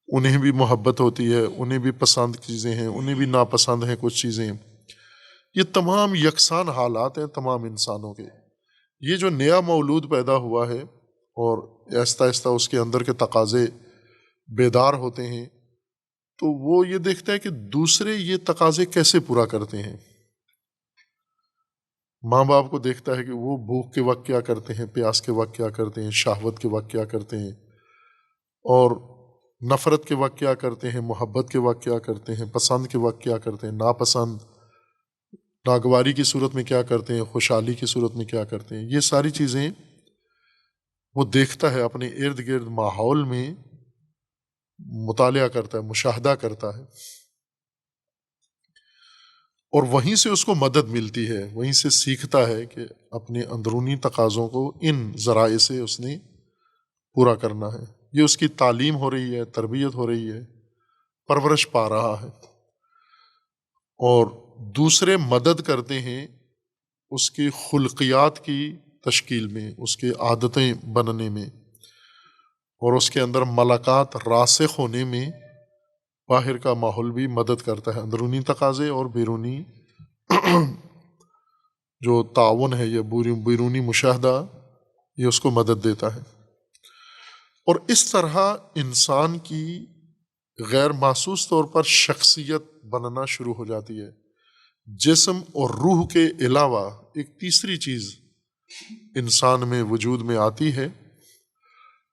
انہیں بھی محبت ہوتی ہے، انہیں بھی پسند چیزیں ہیں، انہیں بھی ناپسند ہیں کچھ چیزیں۔ یہ تمام یکساں حالات ہیں تمام انسانوں کے۔ یہ جو نیا مولود پیدا ہوا ہے اور آہستہ آہستہ اس کے اندر کے تقاضے بیدار ہوتے ہیں تو وہ یہ دیکھتا ہے کہ دوسرے یہ تقاضے کیسے پورا کرتے ہیں۔ ماں باپ کو دیکھتا ہے کہ وہ بھوک کے وقت کیا کرتے ہیں، پیاس کے وقت کیا کرتے ہیں، شہوت کے وقت کیا کرتے ہیں، اور نفرت کے وقت کیا کرتے ہیں، محبت کے وقت کیا کرتے ہیں، پسند کے وقت کیا کرتے ہیں، ناپسند، ناگواری کی صورت میں کیا کرتے ہیں، خوشحالی کی صورت میں کیا کرتے ہیں۔ یہ ساری چیزیں وہ دیکھتا ہے، اپنے ارد گرد ماحول میں مطالعہ کرتا ہے، مشاہدہ کرتا ہے، اور وہیں سے اس کو مدد ملتی ہے، وہیں سے سیکھتا ہے کہ اپنے اندرونی تقاضوں کو ان ذرائع سے اس نے پورا کرنا ہے۔ یہ اس کی تعلیم ہو رہی ہے، تربیت ہو رہی ہے، پرورش پا رہا ہے، اور دوسرے مدد کرتے ہیں اس کی خلقیات کی تشکیل میں، اس کے عادتیں بننے میں، اور اس کے اندر ملکات راسخ ہونے میں باہر کا ماحول بھی مدد کرتا ہے۔ اندرونی تقاضے اور بیرونی جو تعاون ہے یا بیرونی مشاہدہ، یہ اس کو مدد دیتا ہے، اور اس طرح انسان کی غیر محسوس طور پر شخصیت بننا شروع ہو جاتی ہے۔ جسم اور روح کے علاوہ ایک تیسری چیز انسان میں وجود میں آتی ہے،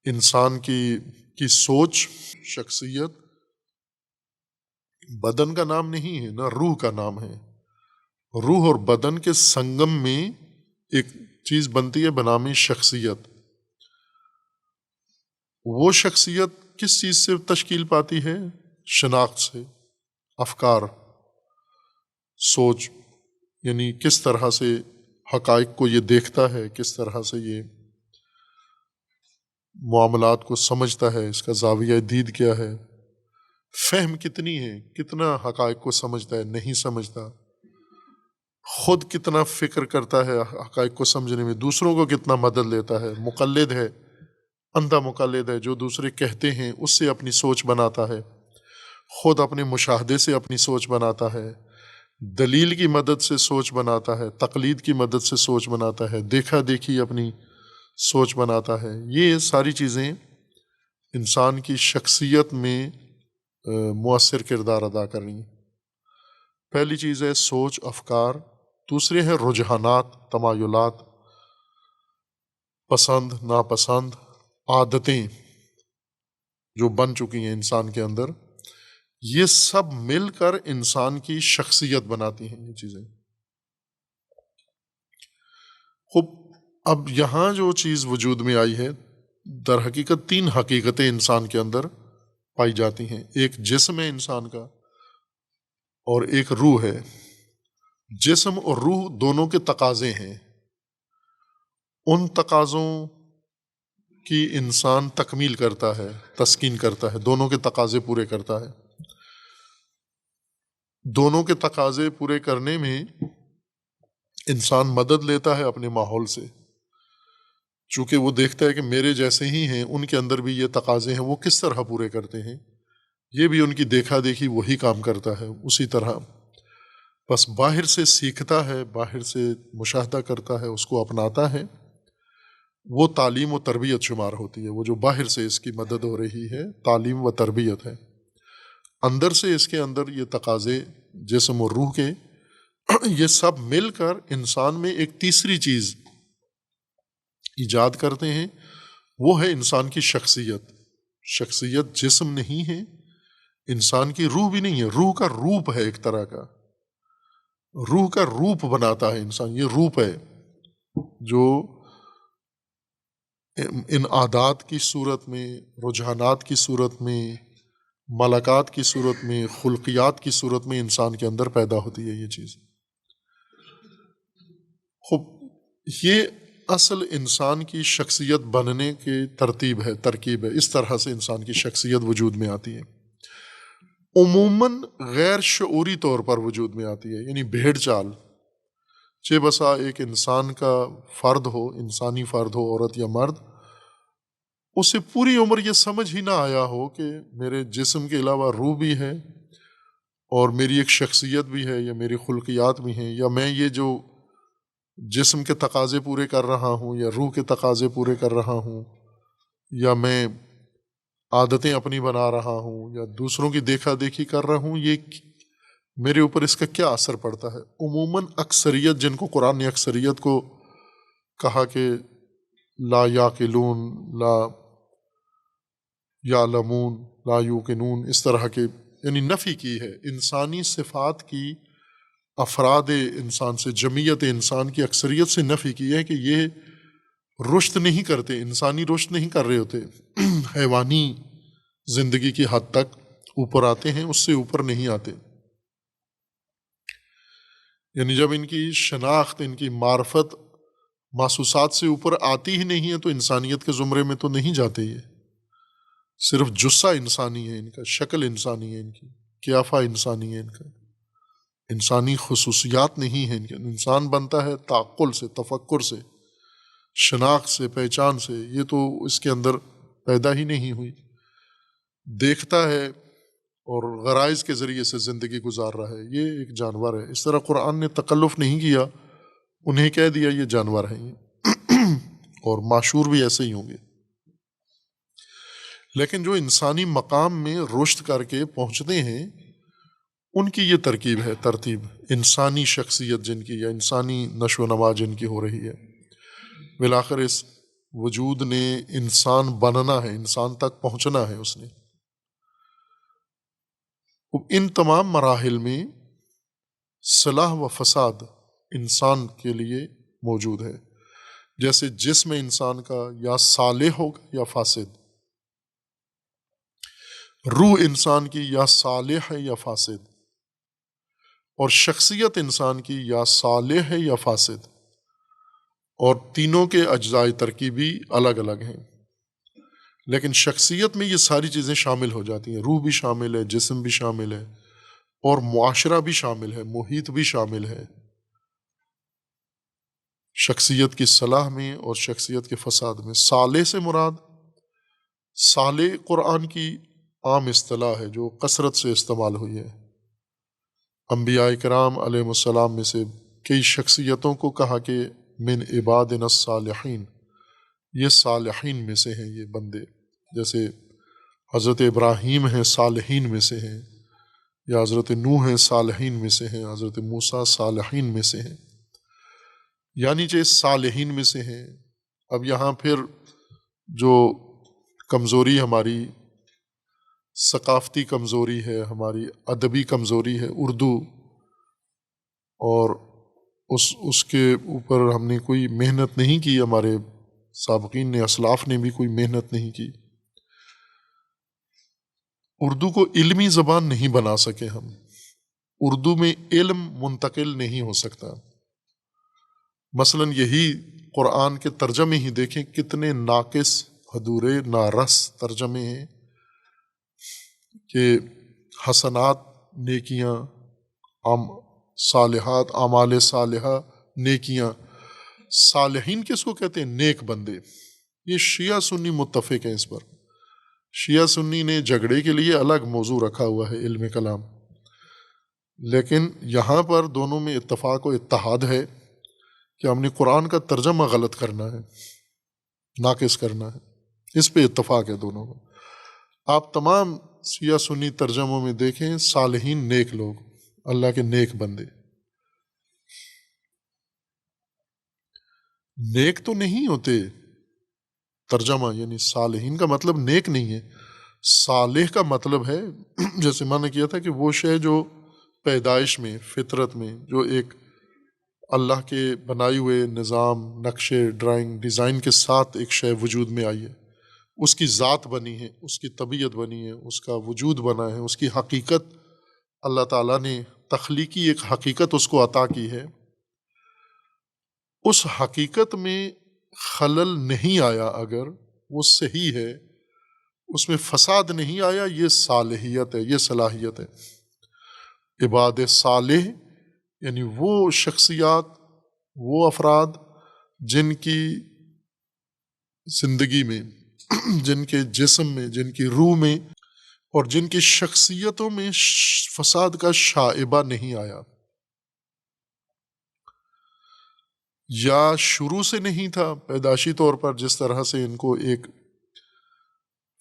انسان کی سوچ، شخصیت بدن کا نام نہیں ہے، نہ روح کا نام ہے۔ روح اور بدن کے سنگم میں ایک چیز بنتی ہے بنامی شخصیت۔ وہ شخصیت کس چیز سے تشکیل پاتی ہے؟ شناخت سے، افکار، سوچ، یعنی کس طرح سے حقائق کو یہ دیکھتا ہے، کس طرح سے یہ معاملات کو سمجھتا ہے، اس کا زاویہ دید کیا ہے، فہم کتنی ہے، کتنا حقائق کو سمجھتا ہے، نہیں سمجھتا، خود کتنا فکر کرتا ہے حقائق کو سمجھنے میں، دوسروں کو کتنا مدد لیتا ہے، مقلد ہے، اندھا مقلد ہے، جو دوسرے کہتے ہیں اس سے اپنی سوچ بناتا ہے، خود اپنے مشاہدے سے اپنی سوچ بناتا ہے، دلیل کی مدد سے سوچ بناتا ہے، تقلید کی مدد سے سوچ بناتا ہے، دیکھا دیکھی اپنی سوچ بناتا ہے۔ یہ ساری چیزیں انسان کی شخصیت میں مؤثر کردار ادا کر رہی ہیں۔ پہلی چیز ہے سوچ، افکار، دوسرے ہیں رجحانات، تمایلات، پسند، ناپسند، عادتیں جو بن چکی ہیں انسان کے اندر، یہ سب مل کر انسان کی شخصیت بناتی ہیں یہ چیزیں۔ خوب، اب یہاں جو چیز وجود میں آئی ہے، در حقیقت تین حقیقتیں انسان کے اندر پائی جاتی ہیں۔ ایک جسم ہے انسان کا، اور ایک روح ہے۔ جسم اور روح دونوں کے تقاضے ہیں، ان تقاضوں کی انسان تکمیل کرتا ہے، تسکین کرتا ہے، دونوں کے تقاضے پورے کرتا ہے۔ دونوں کے تقاضے پورے کرنے میں انسان مدد لیتا ہے اپنے ماحول سے۔ چونکہ وہ دیکھتا ہے کہ میرے جیسے ہی ہیں، ان کے اندر بھی یہ تقاضے ہیں، وہ کس طرح پورے کرتے ہیں، یہ بھی ان کی دیکھا دیکھی وہی کام کرتا ہے اسی طرح. بس باہر سے سیکھتا ہے، باہر سے مشاہدہ کرتا ہے، اس کو اپناتا ہے، وہ تعلیم و تربیت شمار ہوتی ہے. وہ جو باہر سے اس کی مدد ہو رہی ہے تعلیم و تربیت ہے. اندر سے اس کے اندر یہ تقاضے جسم و روح کے یہ سب مل کر انسان میں ایک تیسری چیز ایجاد کرتے ہیں، وہ ہے انسان کی شخصیت. شخصیت جسم نہیں ہے، انسان کی روح بھی نہیں ہے، روح کا روپ ہے، ایک طرح کا روح کا روپ بناتا ہے انسان. یہ روپ ہے جو ان عادات کی صورت میں، رجحانات کی صورت میں، ملکات کی صورت میں، خلقیات کی صورت میں انسان کے اندر پیدا ہوتی ہے یہ چیز. خوب، یہ اصل انسان کی شخصیت بننے کی ترتیب ہے، اس طرح سے انسان کی شخصیت وجود میں آتی ہے. عموماً غیر شعوری طور پر وجود میں آتی ہے، یعنی بھیڑ چال. چہ بسا ایک انسان کا فرد ہو، انسانی فرد ہو، عورت یا مرد، اسے پوری عمر یہ سمجھ ہی نہ آیا ہو کہ میرے جسم کے علاوہ روح بھی ہے اور میری ایک شخصیت بھی ہے، یا میری خلقیات بھی ہیں، یا میں یہ جو جسم کے تقاضے پورے کر رہا ہوں یا روح کے تقاضے پورے کر رہا ہوں، یا میں عادتیں اپنی بنا رہا ہوں یا دوسروں کی دیکھا دیکھی کر رہا ہوں، یہ میرے اوپر اس کا کیا اثر پڑتا ہے. عموماً اکثریت، جن کو قرآن نے اکثریت کو کہا کہ لا یاقلون، لا یعلمون، لا یوقنون، اس طرح کے یعنی نفی کی ہے انسانی صفات کی. افراد انسان سے، جمعیت انسان کی اکثریت سے نفی کی ہے کہ یہ رشد نہیں کرتے، انسانی رشد نہیں کر رہے ہوتے، حیوانی زندگی کی حد تک اوپر آتے ہیں، اس سے اوپر نہیں آتے. یعنی جب ان کی شناخت، ان کی معرفت محسوسات سے اوپر آتی ہی نہیں ہے تو انسانیت کے زمرے میں تو نہیں جاتے. یہ صرف جثہ انسانی ہے ان کا، شکل انسانی ہے ان کی، قیافہ انسانی ہے ان کا، انسانی خصوصیات نہیں ہیں ان کے. انسان بنتا ہے تعقل سے، تفکر سے، شناخت سے، پہچان سے. یہ تو اس کے اندر پیدا ہی نہیں ہوئی. دیکھتا ہے اور غرائز کے ذریعے سے زندگی گزار رہا ہے، یہ ایک جانور ہے. اس طرح قرآن نے تکلف نہیں کیا، انہیں کہہ دیا یہ جانور ہیں یہ اور معشور بھی ایسے ہی ہوں گے. لیکن جو انسانی مقام میں رشد کر کے پہنچتے ہیں، ان کی یہ ترکیب ہے، ترتیب، انسانی شخصیت جن کی یا انسانی نشو و نما جن کی ہو رہی ہے. بالآخر اس وجود نے انسان بننا ہے، انسان تک پہنچنا ہے اس نے. ان تمام مراحل میں صلاح و فساد انسان کے لیے موجود ہے. جیسے جسم انسان کا یا صالح ہوگا یا فاسد، روح انسان کی یا صالح ہے یا فاسد، اور شخصیت انسان کی یا صالح ہے یا فاسد. اور تینوں کے اجزائے ترکیبی الگ الگ ہیں، لیکن شخصیت میں یہ ساری چیزیں شامل ہو جاتی ہیں. روح بھی شامل ہے، جسم بھی شامل ہے، اور معاشرہ بھی شامل ہے، محیط بھی شامل ہے شخصیت کی صلاح میں اور شخصیت کے فساد میں. صالح سے مراد، صالح قرآن کی عام اصطلاح ہے جو کثرت سے استعمال ہوئی ہے. انبیاء کرام علیہ السلام میں سے کئی شخصیتوں کو کہا کہ من عبادنا الصالحین، یہ صالحین میں سے ہیں یہ بندے. جیسے حضرت ابراہیم ہیں صالحین میں سے ہیں، یا حضرت نوح ہیں صالحین میں سے ہیں، حضرت موسیٰ صالحین میں سے ہیں، یعنی کہ صالحین میں سے ہیں. اب یہاں پھر جو کمزوری ہماری ثقافتی کمزوری ہے، ہماری ادبی کمزوری ہے، اردو، اور اس کے اوپر ہم نے کوئی محنت نہیں کی، ہمارے سابقین نے، اسلاف نے بھی کوئی محنت نہیں کی. اردو کو علمی زبان نہیں بنا سکے ہم، اردو میں علم منتقل نہیں ہو سکتا. مثلا یہی قرآن کے ترجمے ہی دیکھیں، کتنے ناقص، ادھورے، نارس ترجمے ہیں کہ حسنات نیکیاں، صالحات اعمال صالحہ نیکیاں، صالحین کس کو کہتے ہیں؟ نیک بندے۔ یہ شیعہ سنی متفق ہیں اس پر، شیعہ سنی نے جھگڑے کے لیے الگ موضوع رکھا ہوا ہے علم کلام، لیکن یہاں پر دونوں میں اتفاق و اتحاد ہے کہ ہم نے قرآن کا ترجمہ غلط کرنا ہے، ناقص کرنا ہے، اس پہ اتفاق ہے دونوں کا۔ آپ تمام شیعہ سنی ترجموں میں دیکھیں صالحین نیک لوگ، اللہ کے نیک بندے۔ نیک تو نہیں ہوتے، ترجمہ یعنی صالحین کا مطلب نیک نہیں ہے، صالح کا مطلب ہے جیسے میں نے کیا تھا کہ وہ شے جو پیدائش میں، فطرت میں، جو ایک اللہ کے بنائے ہوئے نظام، نقشے، ڈرائنگ، ڈیزائن کے ساتھ ایک شے وجود میں آئی ہے، اس کی ذات بنی ہے، اس کی طبیعت بنی ہے، اس کا وجود بنا ہے، اس کی حقیقت اللہ تعالیٰ نے تخلیقی ایک حقیقت اس کو عطا کی ہے، اس حقیقت میں خلل نہیں آیا، اگر وہ صحیح ہے، اس میں فساد نہیں آیا، یہ صالحیت ہے، یہ صلاحیت ہے۔ عباد صالح یعنی وہ شخصیات، وہ افراد جن کی زندگی میں، جن کے جسم میں، جن کی روح میں اور جن کی شخصیتوں میں فساد کا شائبہ نہیں آیا، یا شروع سے نہیں تھا، پیدائشی طور پر جس طرح سے ان کو ایک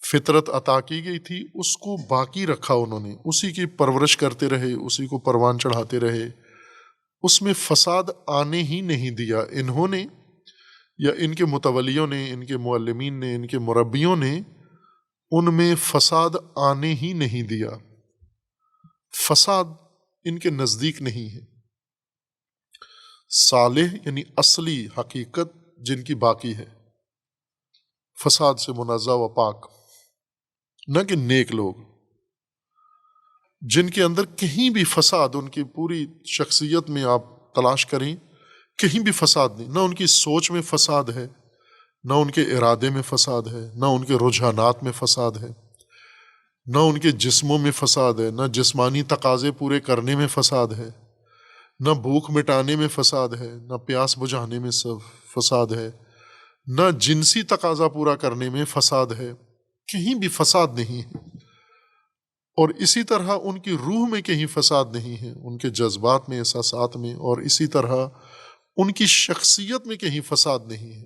فطرت عطا کی گئی تھی اس کو باقی رکھا انہوں نے، اسی کی پرورش کرتے رہے، اسی کو پروان چڑھاتے رہے، اس میں فساد آنے ہی نہیں دیا انہوں نے، یا ان کے متولیوں نے، ان کے معلمین نے، ان کے مربیوں نے ان میں فساد آنے ہی نہیں دیا، فساد ان کے نزدیک نہیں ہے۔ صالح یعنی اصلی حقیقت جن کی باقی ہے، فساد سے منزہ و پاک، نہ کہ نیک لوگ جن کے اندر کہیں بھی فساد، ان کی پوری شخصیت میں آپ تلاش کریں کہیں بھی فساد نہیں، نہ ان کی سوچ میں فساد ہے، نہ ان کے ارادے میں فساد ہے، نہ ان کے رجحانات میں فساد ہے، نہ ان کے جسموں میں فساد ہے، نہ جسمانی تقاضے پورے کرنے میں فساد ہے، نہ بھوک مٹانے میں فساد ہے، نہ پیاس بجھانے میں فساد ہے، نہ جنسی تقاضا پورا کرنے میں فساد ہے، کہیں بھی فساد نہیں ہے۔ اور اسی طرح ان کی روح میں کہیں فساد نہیں ہے، ان کے جذبات میں، احساسات میں، اور اسی طرح ان کی شخصیت میں کہیں فساد نہیں ہے۔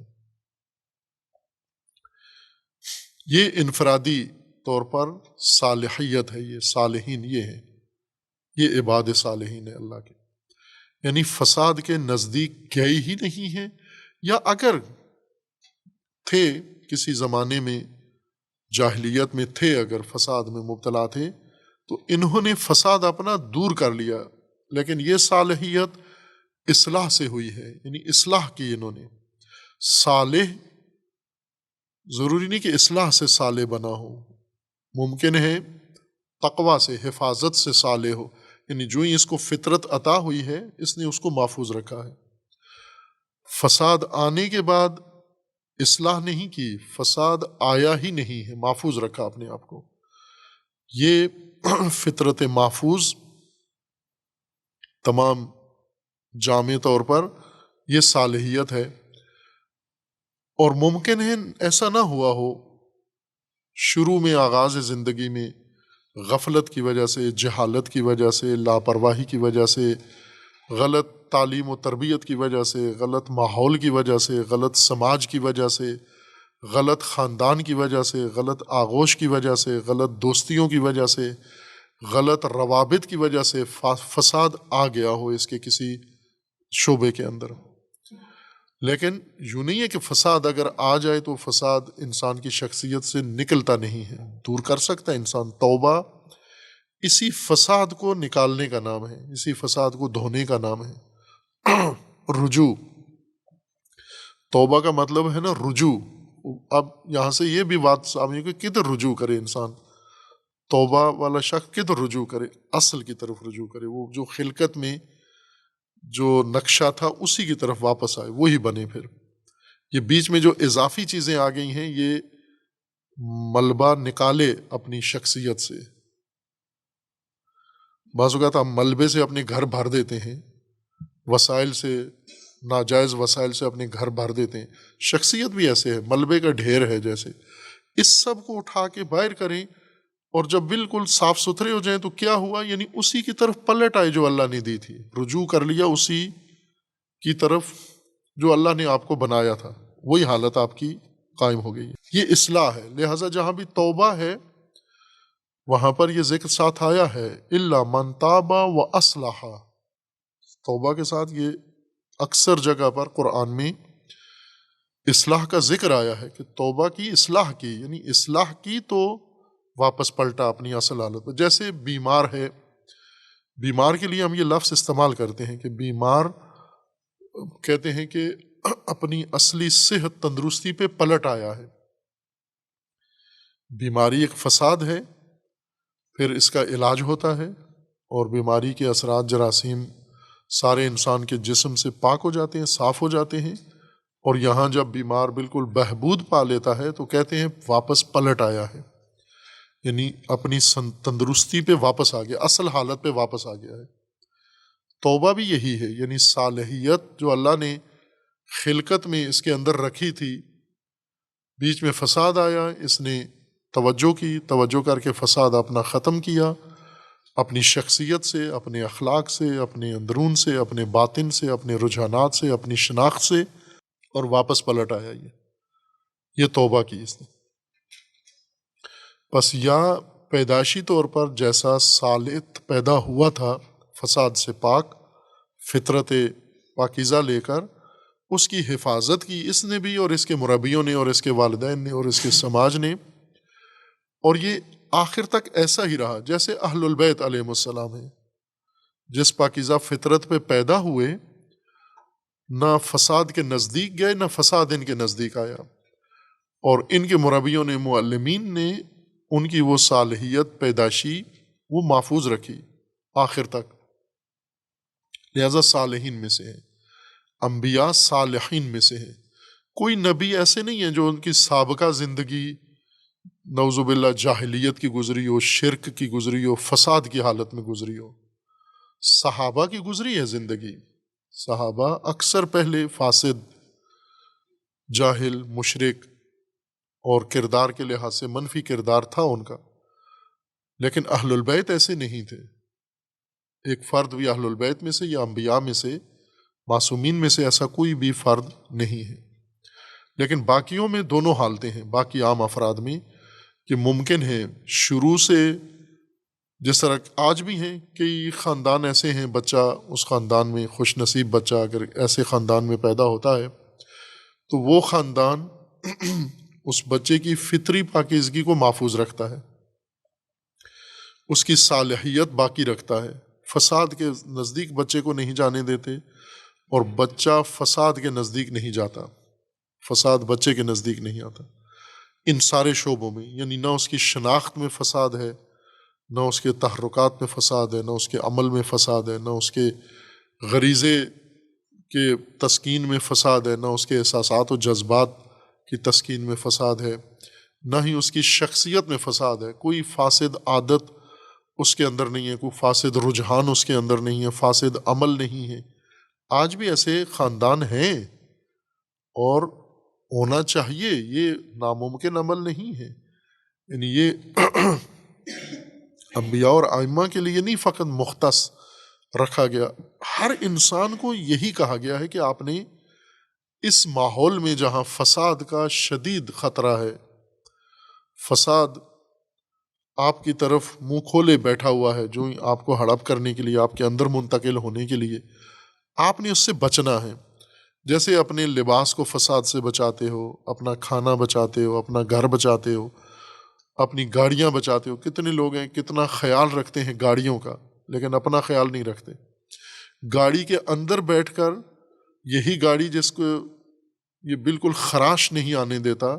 یہ انفرادی طور پر صالحیت ہے، یہ صالحین یہ ہے، یہ عباد صالحین ہے اللہ کے، یعنی فساد کے نزدیک گئے ہی نہیں ہیں، یا اگر تھے کسی زمانے میں، جاہلیت میں تھے، اگر فساد میں مبتلا تھے تو انہوں نے فساد اپنا دور کر لیا، لیکن یہ صالحیت اصلاح سے ہوئی ہے، یعنی اصلاح کی انہوں نے۔ صالح ضروری نہیں کہ اصلاح سے صالح بنا ہو، ممکن ہے تقوی سے، حفاظت سے صالح ہو، یعنی جو ہی اس کو فطرت عطا ہوئی ہے اس نے اس کو محفوظ رکھا ہے، فساد آنے کے بعد اصلاح نہیں کی، فساد آیا ہی نہیں ہے، محفوظ رکھا اپنے آپ کو، یہ فطرت محفوظ تمام جامع طور پر یہ صالحیت ہے۔ اور ممکن ہے ایسا نہ ہوا ہو، شروع میں آغاز زندگی میں غفلت کی وجہ سے، جہالت کی وجہ سے، لاپرواہی کی وجہ سے، غلط تعلیم و تربیت کی وجہ سے، غلط ماحول کی وجہ سے، غلط سماج کی وجہ سے، غلط خاندان کی وجہ سے، غلط آغوش کی وجہ سے، غلط دوستیوں کی وجہ سے، غلط روابط کی وجہ سے فساد آ گیا ہو اس کے کسی شعبے کے اندر۔ لیکن یوں نہیں ہے کہ فساد اگر آ جائے تو فساد انسان کی شخصیت سے نکلتا نہیں ہے، دور کر سکتا ہے انسان۔ توبہ اسی فساد کو نکالنے کا نام ہے، اسی فساد کو دھونے کا نام ہے۔ رجوع، توبہ کا مطلب ہے نا رجوع۔ اب یہاں سے یہ بھی بات سامنے کہ کدھر رجوع کرے انسان، توبہ والا شخص کدھر رجوع کرے، اصل کی طرف رجوع کرے، وہ جو خلقت میں جو نقشہ تھا اسی کی طرف واپس آئے، وہی بنے۔ پھر یہ بیچ میں جو اضافی چیزیں آ گئی ہیں یہ ملبہ نکالے اپنی شخصیت سے۔ بعض اوقات ہم ملبے سے اپنے گھر بھر دیتے ہیں، وسائل سے ناجائز وسائل سے اپنے گھر بھر دیتے ہیں. شخصیت بھی ایسے ہے، ملبے کا ڈھیر ہے جیسے. اس سب کو اٹھا کے باہر کریں، اور جب بالکل صاف ستھرے ہو جائیں تو کیا ہوا، یعنی اسی کی طرف پلٹ آئے جو اللہ نے دی تھی، رجوع کر لیا اسی کی طرف جو اللہ نے آپ کو بنایا تھا، وہی حالت آپ کی قائم ہو گئی. یہ اصلاح ہے. لہٰذا جہاں بھی توبہ ہے وہاں پر یہ ذکر ساتھ آیا ہے الا من تاب و اصلح. توبہ کے ساتھ یہ اکثر جگہ پر قرآن میں اصلاح کا ذکر آیا ہے کہ توبہ کی، اصلاح کی، یعنی اصلاح کی تو واپس پلٹا اپنی اصل حالت پر. جیسے بیمار ہے، بیمار کے لیے ہم یہ لفظ استعمال کرتے ہیں کہ بیمار کہتے ہیں کہ اپنی اصلی صحت تندرستی پہ پلٹ آیا ہے. بیماری ایک فساد ہے، پھر اس کا علاج ہوتا ہے، اور بیماری کے اثرات جراثیم سارے انسان کے جسم سے پاک ہو جاتے ہیں، صاف ہو جاتے ہیں. اور یہاں جب بیمار بالکل بہبود پا لیتا ہے تو کہتے ہیں واپس پلٹ آیا ہے، یعنی اپنی تندرستی پہ واپس آ گیا، اصل حالت پہ واپس آ گیا ہے. توبہ بھی یہی ہے، یعنی صالحیت جو اللہ نے خلقت میں اس کے اندر رکھی تھی، بیچ میں فساد آیا، اس نے توجہ کی، توجہ کر کے فساد اپنا ختم کیا، اپنی شخصیت سے، اپنے اخلاق سے، اپنے اندرون سے، اپنے باطن سے، اپنے رجحانات سے، اپنی شناخت سے، اور واپس پلٹ آیا. یہ توبہ کی اس نے. بس یا پیدائشی طور پر جیسا صالح پیدا ہوا تھا فساد سے پاک، فطرت پاکیزہ لے کر، اس کی حفاظت کی اس نے بھی، اور اس کے مربیوں نے، اور اس کے والدین نے، اور اس کے سماج نے. اور یہ آخر تک ایسا ہی رہا جیسے اہل البیت علیہ السلام ہیں، جس پاکیزہ فطرت پہ پیدا ہوئے، نہ فساد کے نزدیک گئے، نہ فساد ان کے نزدیک آیا. اور ان کے مربیوں نے، معلمین نے، ان کی وہ صالحیت پیدائشی وہ محفوظ رکھی آخر تک. لہذا صالحین میں سے ہیں، انبیاء صالحین میں سے ہیں. کوئی نبی ایسے نہیں ہے جو ان کی سابقہ زندگی نعوذ باللہ جاہلیت کی گزری ہو، شرک کی گزری ہو، فساد کی حالت میں گزری ہو. صحابہ کی گزری ہے زندگی. صحابہ اکثر پہلے فاسد، جاہل، مشرک، اور کردار کے لحاظ سے منفی کردار تھا ان کا، لیکن اہل البیت ایسے نہیں تھے. ایک فرد بھی اہل البیت میں سے یا انبیاء میں سے، معصومین میں سے ایسا کوئی بھی فرد نہیں ہے. لیکن باقیوں میں دونوں حالتیں ہیں، باقی عام افراد میں، کہ ممکن ہے شروع سے، جس طرح آج بھی ہیں کئی خاندان ایسے ہیں، بچہ اس خاندان میں، خوش نصیب بچہ اگر ایسے خاندان میں پیدا ہوتا ہے تو وہ خاندان اس بچے کی فطری پاکیزگی کو محفوظ رکھتا ہے، اس کی صالحیت باقی رکھتا ہے، فساد کے نزدیک بچے کو نہیں جانے دیتے، اور بچہ فساد کے نزدیک نہیں جاتا، فساد بچے کے نزدیک نہیں آتا. ان سارے شعبوں میں، یعنی نہ اس کی شناخت میں فساد ہے، نہ اس کے تحرکات میں فساد ہے، نہ اس کے عمل میں فساد ہے، نہ اس کے غریزے کے تسکین میں فساد ہے، نہ اس کے احساسات و جذبات کی تسکین میں فساد ہے، نہ ہی اس کی شخصیت میں فساد ہے. کوئی فاسد عادت اس کے اندر نہیں ہے، کوئی فاسد رجحان اس کے اندر نہیں ہے، فاسد عمل نہیں ہے. آج بھی ایسے خاندان ہیں اور ہونا چاہیے، یہ ناممکن عمل نہیں ہے. یعنی یہ انبیاء اور ائمہ کے لیے نہیں فقط مختص رکھا گیا، ہر انسان کو یہی کہا گیا ہے کہ آپ نے اس ماحول میں جہاں فساد کا شدید خطرہ ہے، فساد آپ کی طرف منہ کھولے بیٹھا ہوا ہے، جو آپ کو ہڑپ کرنے کے لیے، آپ کے اندر منتقل ہونے کے لیے، آپ نے اس سے بچنا ہے. جیسے اپنے لباس کو فساد سے بچاتے ہو، اپنا کھانا بچاتے ہو، اپنا گھر بچاتے ہو، اپنی گاڑیاں بچاتے ہو. کتنے لوگ ہیں کتنا خیال رکھتے ہیں گاڑیوں کا، لیکن اپنا خیال نہیں رکھتے. گاڑی کے اندر بیٹھ کر یہی گاڑی جس کو یہ بالکل خراش نہیں آنے دیتا،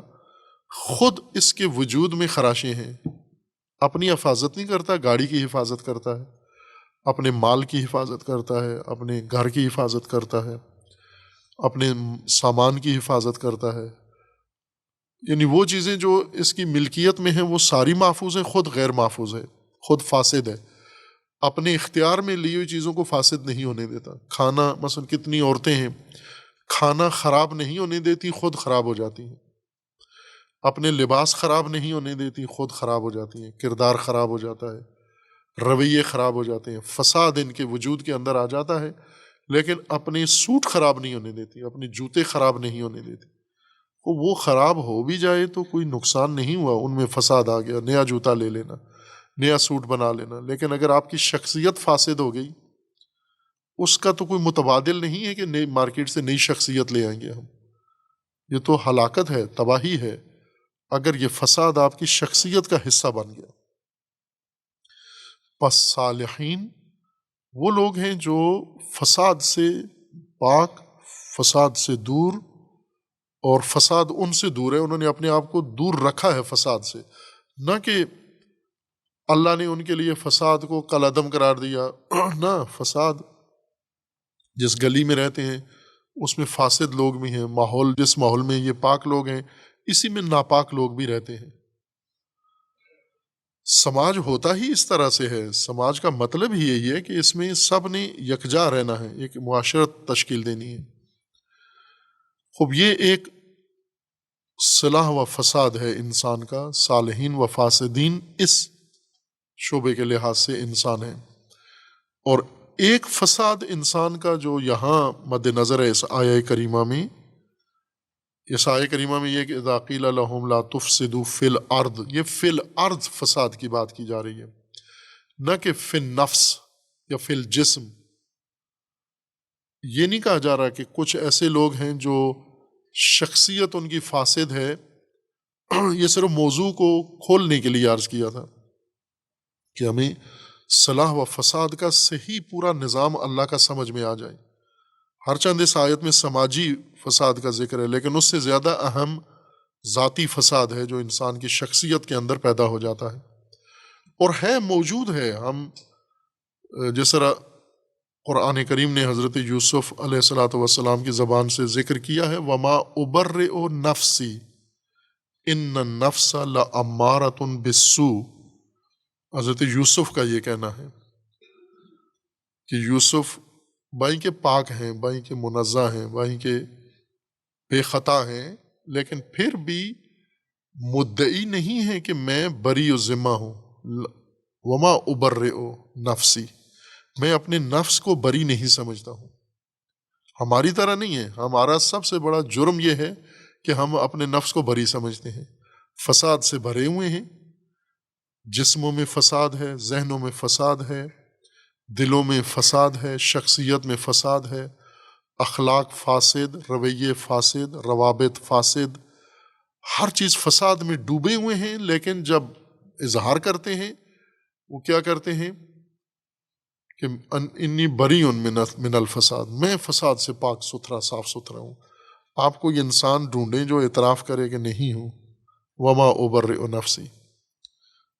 خود اس کے وجود میں خراشیں ہیں. اپنی حفاظت نہیں کرتا، گاڑی کی حفاظت کرتا ہے، اپنے مال کی حفاظت کرتا ہے، اپنے گھر کی حفاظت کرتا ہے، اپنے سامان کی حفاظت کرتا ہے. یعنی وہ چیزیں جو اس کی ملکیت میں ہیں وہ ساری محفوظ ہیں، خود غیر محفوظ ہے، خود فاسد ہے. اپنے اختیار میں لی ہوئی چیزوں کو فاسد نہیں ہونے دیتا. کھانا مثلا کتنی عورتیں ہیں کھانا خراب نہیں ہونے دیتی، خود خراب ہو جاتی ہیں، اپنے لباس خراب نہیں ہونے دیتی، خود خراب ہو جاتی ہیں، کردار خراب ہو جاتا ہے، رویے خراب ہو جاتے ہیں، فساد ان کے وجود کے اندر آ جاتا ہے، لیکن اپنے سوٹ خراب نہیں ہونے دیتی، اپنے جوتے خراب نہیں ہونے دیتی۔ وہ خراب ہو بھی جائے تو کوئی نقصان نہیں ہوا، ان میں فساد آ گیا، نیا جوتا لے لینا، نیا سوٹ بنا لینا، لیکن اگر آپ کی شخصیت فاسد ہو گئی، اس کا تو کوئی متبادل نہیں ہے کہ نئی مارکیٹ سے نئی شخصیت لے آئیں گے ہم، یہ تو ہلاکت ہے، تباہی ہے اگر یہ فساد آپ کی شخصیت کا حصہ بن گیا۔ پس صالحین وہ لوگ ہیں جو فساد سے پاک، فساد سے دور، اور فساد ان سے دور ہے، انہوں نے اپنے آپ کو دور رکھا ہے فساد سے، نہ کہ اللہ نے ان کے لیے فساد کو کالعدم قرار دیا۔ نہ، فساد جس گلی میں رہتے ہیں اس میں فاسد لوگ بھی ہیں، ماحول جس ماحول میں یہ پاک لوگ ہیں اسی میں ناپاک لوگ بھی رہتے ہیں۔ سماج ہوتا ہی اس طرح سے ہے، سماج کا مطلب ہی یہی ہے کہ اس میں سب نے یکجا رہنا ہے، ایک معاشرت تشکیل دینی ہے۔ خوب یہ ایک صلاح و فساد ہے انسان کا، صالحین و فاسدین اس شعبے کے لحاظ سے انسان ہے۔ اور ایک فساد انسان کا جو یہاں مد نظر ہے اس آیہ کریمہ میں، اس آیہ کریمہ میں یہ کہ اذا قیل لہم لا تفسدوا فی الارض، یہ فی الارض فساد کی بات کی جا رہی ہے، نہ کہ فی النفس یا فی الجسم۔ یہ نہیں کہا جا رہا کہ کچھ ایسے لوگ ہیں جو شخصیت ان کی فاسد ہے، یہ صرف موضوع کو کھولنے کے لیے عرض کیا تھا کہ ہمیں صلاح و فساد کا صحیح پورا نظام اللہ کا سمجھ میں آ جائے۔ ہر چند اس آیت میں سماجی فساد کا ذکر ہے، لیکن اس سے زیادہ اہم ذاتی فساد ہے جو انسان کی شخصیت کے اندر پیدا ہو جاتا ہے، اور ہے موجود ہے۔ ہم جس طرح قرآن کریم نے حضرت یوسف علیہ الصلاۃ والسلام کی زبان سے ذکر کیا ہے، وما ابرئ نفسی ان النفس لامارۃ بالسوء، حضرت یوسف کا یہ کہنا ہے کہ یوسف بھائی کے پاک ہیں، بھائی کے منزہ ہیں، بھائی کے بے خطا ہیں، لیکن پھر بھی مدعی نہیں ہے کہ میں بری و ذمہ ہوں۔ وما ابرئ نفسی، میں اپنے نفس کو بری نہیں سمجھتا ہوں۔ ہماری طرح نہیں ہے، ہمارا سب سے بڑا جرم یہ ہے کہ ہم اپنے نفس کو بری سمجھتے ہیں، فساد سے بھرے ہوئے ہیں، جسموں میں فساد ہے، ذہنوں میں فساد ہے، دلوں میں فساد ہے، شخصیت میں فساد ہے، اخلاق فاسد، رویے فاسد، روابط فاسد، ہر چیز فساد میں ڈوبے ہوئے ہیں۔ لیکن جب اظہار کرتے ہیں وہ کیا کرتے ہیں کہ انی بری من الفساد، میں فساد سے پاک ستھرا صاف ستھرا ہوں۔ آپ کوئی انسان ڈھونڈیں جو اعتراف کرے کہ نہیں ہوں۔ وما ابرئ نفسی،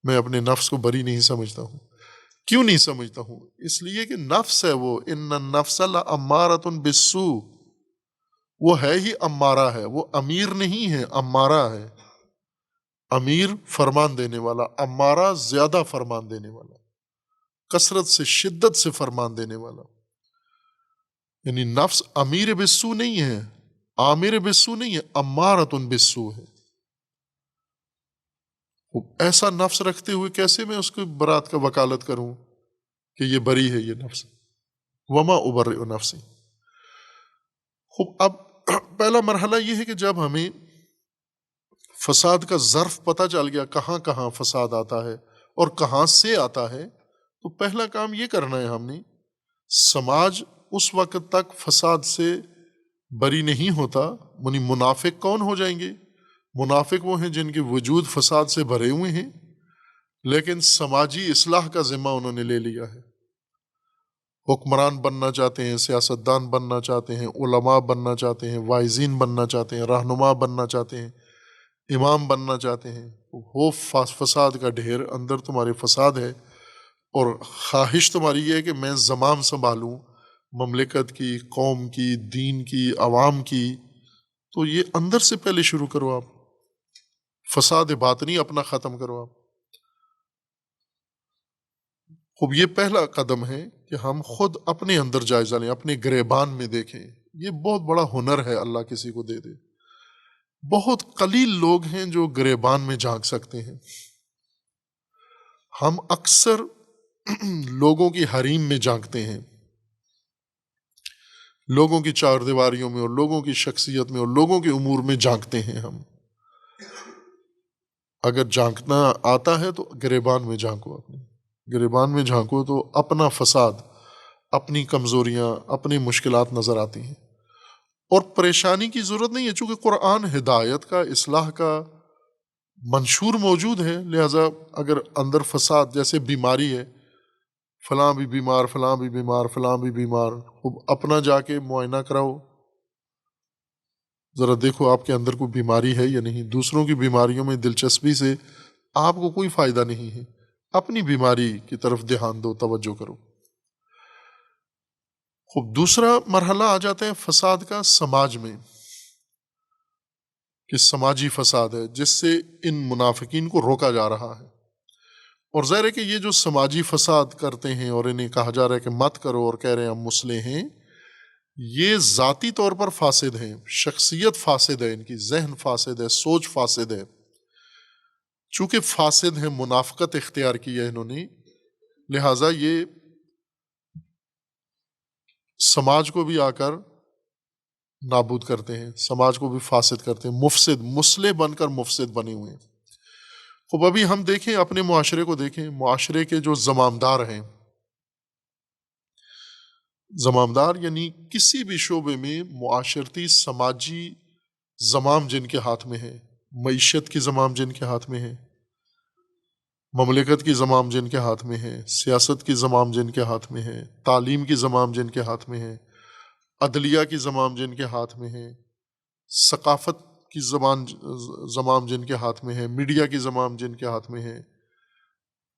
میں اپنے نفس کو بری نہیں سمجھتا ہوں۔ کیوں نہیں سمجھتا ہوں؟ اس لیے کہ نفس ہے وہ، ان النفس لامارۃ بالسوء، وہ ہے ہی امارہ ہے، وہ امیر نہیں ہے، امارہ ہے۔ امیر فرمان دینے والا، امارہ زیادہ فرمان دینے والا، کثرت سے، شدت سے فرمان دینے والا۔ یعنی نفس امیر بالسوء نہیں ہے، عامر بالسوء نہیں ہے، امارۃ بالسوء ہے۔ ایسا نفس رکھتے ہوئے کیسے میں اس کو برات کا وکالت کروں کہ یہ بری ہے یہ نفس؟ وما ابرئ نفسی۔ خوب، اب پہلا مرحلہ یہ ہے کہ جب ہمیں فساد کا ظرف پتہ چل گیا کہاں کہاں فساد آتا ہے اور کہاں سے آتا ہے، تو پہلا کام یہ کرنا ہے ہم نے، سماج اس وقت تک فساد سے بری نہیں ہوتا۔ منافق کون ہو جائیں گے؟ منافق وہ ہیں جن کے وجود فساد سے بھرے ہوئے ہیں، لیکن سماجی اصلاح کا ذمہ انہوں نے لے لیا ہے۔ حکمران بننا چاہتے ہیں، سیاستدان بننا چاہتے ہیں، علماء بننا چاہتے ہیں، واعظین بننا چاہتے ہیں، رہنما بننا چاہتے ہیں، امام بننا چاہتے ہیں، ہو فساد کا ڈھیر، اندر تمہارے فساد ہے، اور خواہش تمہاری یہ ہے کہ میں زمام سنبھالوں مملکت کی، قوم کی، دین کی، عوام کی، تو یہ اندر سے پہلے شروع کرو۔ آپ فساد باطنی اپنا ختم کرو آپ۔ خوب، یہ پہلا قدم ہے کہ ہم خود اپنے اندر جائزہ لیں، اپنے گریبان میں دیکھیں، یہ بہت بڑا ہنر ہے، اللہ کسی کو دے دے۔ بہت قلیل لوگ ہیں جو گریبان میں جھانک سکتے ہیں۔ ہم اکثر لوگوں کی حریم میں جھانکتے ہیں، لوگوں کی چار دیواریوں میں اور لوگوں کی شخصیت میں اور لوگوں کے امور میں جھانکتے ہیں۔ ہم اگر جھانکنا آتا ہے تو گریبان میں جھانکو، اپنے گریبان میں جھانکو تو اپنا فساد، اپنی کمزوریاں، اپنی مشکلات نظر آتی ہیں۔ اور پریشانی کی ضرورت نہیں ہے، چونکہ قرآن ہدایت کا، اصلاح کا منشور موجود ہے، لہٰذا اگر اندر فساد، جیسے بیماری ہے، فلاں بھی بیمار، فلاں بھی بیمار، فلاں بھی بیمار، خوب اپنا جا کے معائنہ کراؤ، ذرا دیکھو آپ کے اندر کوئی بیماری ہے یا نہیں۔ دوسروں کی بیماریوں میں دلچسپی سے آپ کو کوئی فائدہ نہیں ہے، اپنی بیماری کی طرف دھیان دو، توجہ کرو۔ خوب دوسرا مرحلہ آ جاتا ہے فساد کا سماج میں، کہ سماجی فساد ہے جس سے ان منافقین کو روکا جا رہا ہے۔ اور ظاہر ہے کہ یہ جو سماجی فساد کرتے ہیں اور انہیں کہا جا رہا ہے کہ مت کرو، اور کہہ رہے ہیں ہم مسلح ہیں، یہ ذاتی طور پر فاسد ہیں، شخصیت فاسد ہے، ان کی ذہن فاسد ہے، سوچ فاسد ہے۔ چونکہ فاسد ہیں، منافقت اختیار کی ہے انہوں نے، لہٰذا یہ سماج کو بھی آ کر نابود کرتے ہیں، سماج کو بھی فاسد کرتے ہیں، مفسد، مصلح بن کر مفسد بنے ہوئے ہیں۔ خب ابھی ہم دیکھیں، اپنے معاشرے کو دیکھیں، معاشرے کے جو زمامدار ہیں، زمامدار یعنی کسی بھی شعبے میں معاشرتی سماجی زمام جن کے ہاتھ میں ہے، معیشت کی زمام جن کے ہاتھ میں ہے، مملکت کی زمام جن کے ہاتھ میں ہے، سیاست کی زمام جن کے ہاتھ میں ہے، تعلیم کی زمام جن کے ہاتھ میں ہے، عدلیہ کی زمام جن کے ہاتھ میں ہے، ثقافت کی زمام جن کے ہاتھ میں ہے، میڈیا کی زمام جن کے ہاتھ میں ہے،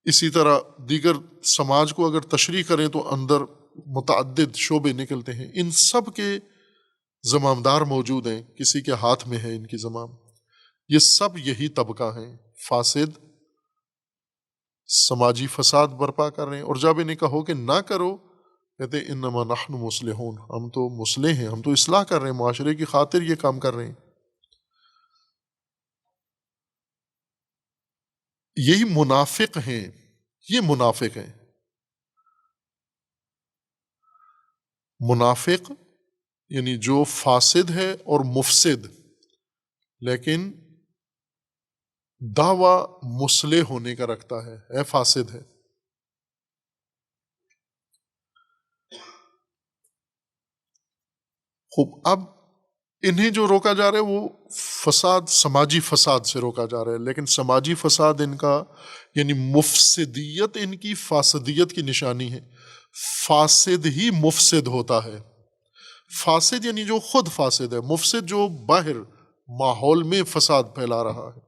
اسی طرح دیگر سماج کو اگر تشریح کریں تو اندر متعدد شعبے نکلتے ہیں، ان سب کے زمامدار موجود ہیں، کسی کے ہاتھ میں ہے ان کی زمام۔ یہ سب یہی طبقہ ہیں، فاسد، سماجی فساد برپا کر رہے ہیں۔ اور جب انہیں کہو کہ نہ کرو، کہتے ہیں انما نحن مصلحون، ہم تو مصلح ہیں، ہم تو اصلاح کر رہے ہیں، معاشرے کی خاطر یہ کام کر رہے ہیں۔ یہی منافق ہیں، یہ منافق ہیں۔ منافق یعنی جو فاسد ہے اور مفسد، لیکن دعویٰ مصلح ہونے کا رکھتا ہے فاسد ہے۔ خوب اب انہیں جو روکا جا رہا ہے وہ فساد، سماجی فساد سے روکا جا رہا ہے، لیکن سماجی فساد ان کا یعنی مفسدیت ان کی فاسدیت کی نشانی ہے۔ فاسد ہی مفسد ہوتا ہے، فاسد یعنی جو خود فاسد ہے، مفسد جو باہر ماحول میں فساد پھیلا رہا ہے۔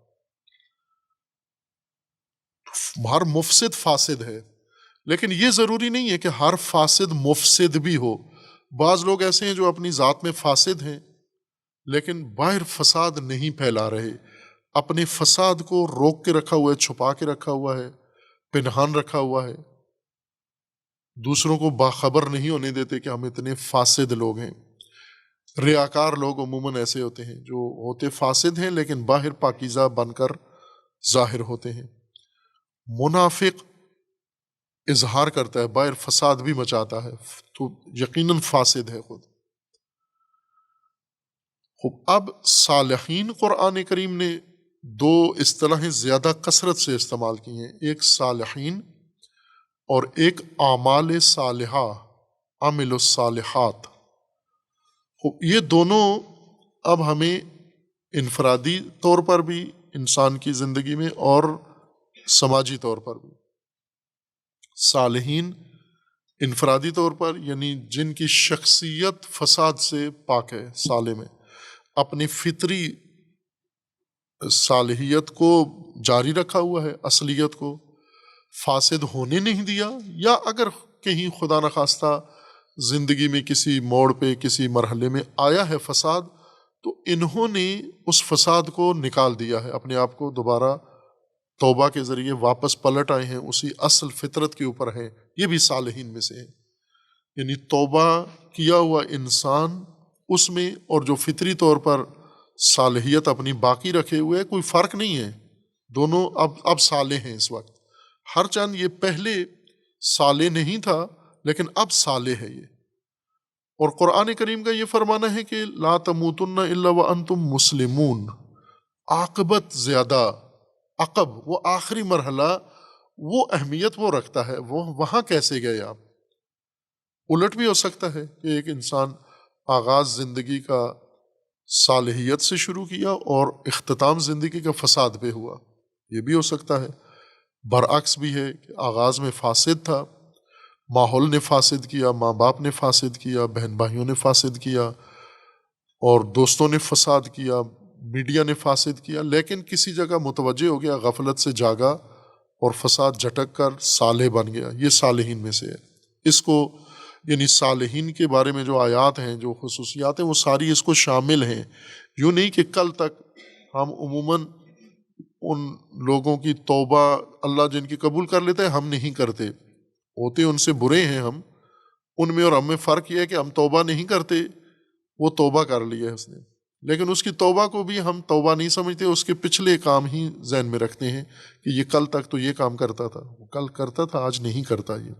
ہر مفسد فاسد ہے، لیکن یہ ضروری نہیں ہے کہ ہر فاسد مفسد بھی ہو۔ بعض لوگ ایسے ہیں جو اپنی ذات میں فاسد ہیں لیکن باہر فساد نہیں پھیلا رہے، اپنے فساد کو روک کے رکھا ہوا ہے، چھپا کے رکھا ہوا ہے، پنہان رکھا ہوا ہے، دوسروں کو باخبر نہیں ہونے دیتے کہ ہم اتنے فاسد لوگ ہیں۔ ریاکار لوگ عموماً ایسے ہوتے ہیں جو ہوتے فاسد ہیں لیکن باہر پاکیزہ بن کر ظاہر ہوتے ہیں۔ منافق اظہار کرتا ہے، باہر فساد بھی مچاتا ہے، تو یقیناً فاسد ہے خود۔ اب صالحین، قرآن کریم نے دو اصطلاحیں زیادہ کثرت سے استعمال کی ہیں، ایک صالحین اور ایک اعمال صالحہ، عامل الصالحات۔ یہ دونوں اب ہمیں انفرادی طور پر بھی انسان کی زندگی میں اور سماجی طور پر بھی، صالحین انفرادی طور پر یعنی جن کی شخصیت فساد سے پاک ہے، سالم ہے، اپنی فطری صالحیت کو جاری رکھا ہوا ہے، اصلیت کو فاسد ہونے نہیں دیا، یا اگر کہیں خدا نخواستہ زندگی میں کسی موڑ پہ کسی مرحلے میں آیا ہے فساد، تو انہوں نے اس فساد کو نکال دیا ہے، اپنے آپ کو دوبارہ توبہ کے ذریعے واپس پلٹ آئے ہیں، اسی اصل فطرت کے اوپر ہیں، یہ بھی صالحین میں سے ہیں۔ یعنی توبہ کیا ہوا انسان اس میں اور جو فطری طور پر صالحیت اپنی باقی رکھے ہوئے، کوئی فرق نہیں ہے، دونوں اب صالح ہیں اس وقت. ہر چند یہ پہلے صالح نہیں تھا لیکن اب صالح ہے یہ. اور قرآن کریم کا یہ فرمانا ہے کہ لا تموتن الا وانتم مسلمون. عاقبت زیادہ، عقب وہ آخری مرحلہ، وہ اہمیت وہ رکھتا ہے. وہ وہاں کیسے گئے آپ؟ الٹ بھی ہو سکتا ہے کہ ایک انسان آغاز زندگی کا صالحیت سے شروع کیا اور اختتام زندگی کا فساد پہ ہوا، یہ بھی ہو سکتا ہے. برعکس بھی ہے کہ آغاز میں فاسد تھا، ماحول نے فاسد کیا، ماں باپ نے فاسد کیا، بہن بھائیوں نے فاسد کیا، اور دوستوں نے فساد کیا، میڈیا نے فاسد کیا، لیکن کسی جگہ متوجہ ہو گیا، غفلت سے جاگا اور فساد جھٹک کر صالح بن گیا. یہ صالحین میں سے ہے. اس کو یعنی صالحین کے بارے میں جو آیات ہیں، جو خصوصیات ہیں، وہ ساری اس کو شامل ہیں. یوں نہیں کہ کل تک ہم عموماً ان لوگوں کی توبہ اللہ جن کی قبول کر لیتے ہیں ہم نہیں کرتے، ہوتے ان سے برے ہیں ہم، ان میں اور ہم میں فرق یہ ہے کہ ہم توبہ نہیں کرتے، وہ توبہ کر لیا ہے اس نے، لیکن اس کی توبہ کو بھی ہم توبہ نہیں سمجھتے، اس کے پچھلے کام ہی ذہن میں رکھتے ہیں کہ یہ کل تک تو یہ کام کرتا تھا، وہ کل کرتا تھا آج نہیں کرتا، یہ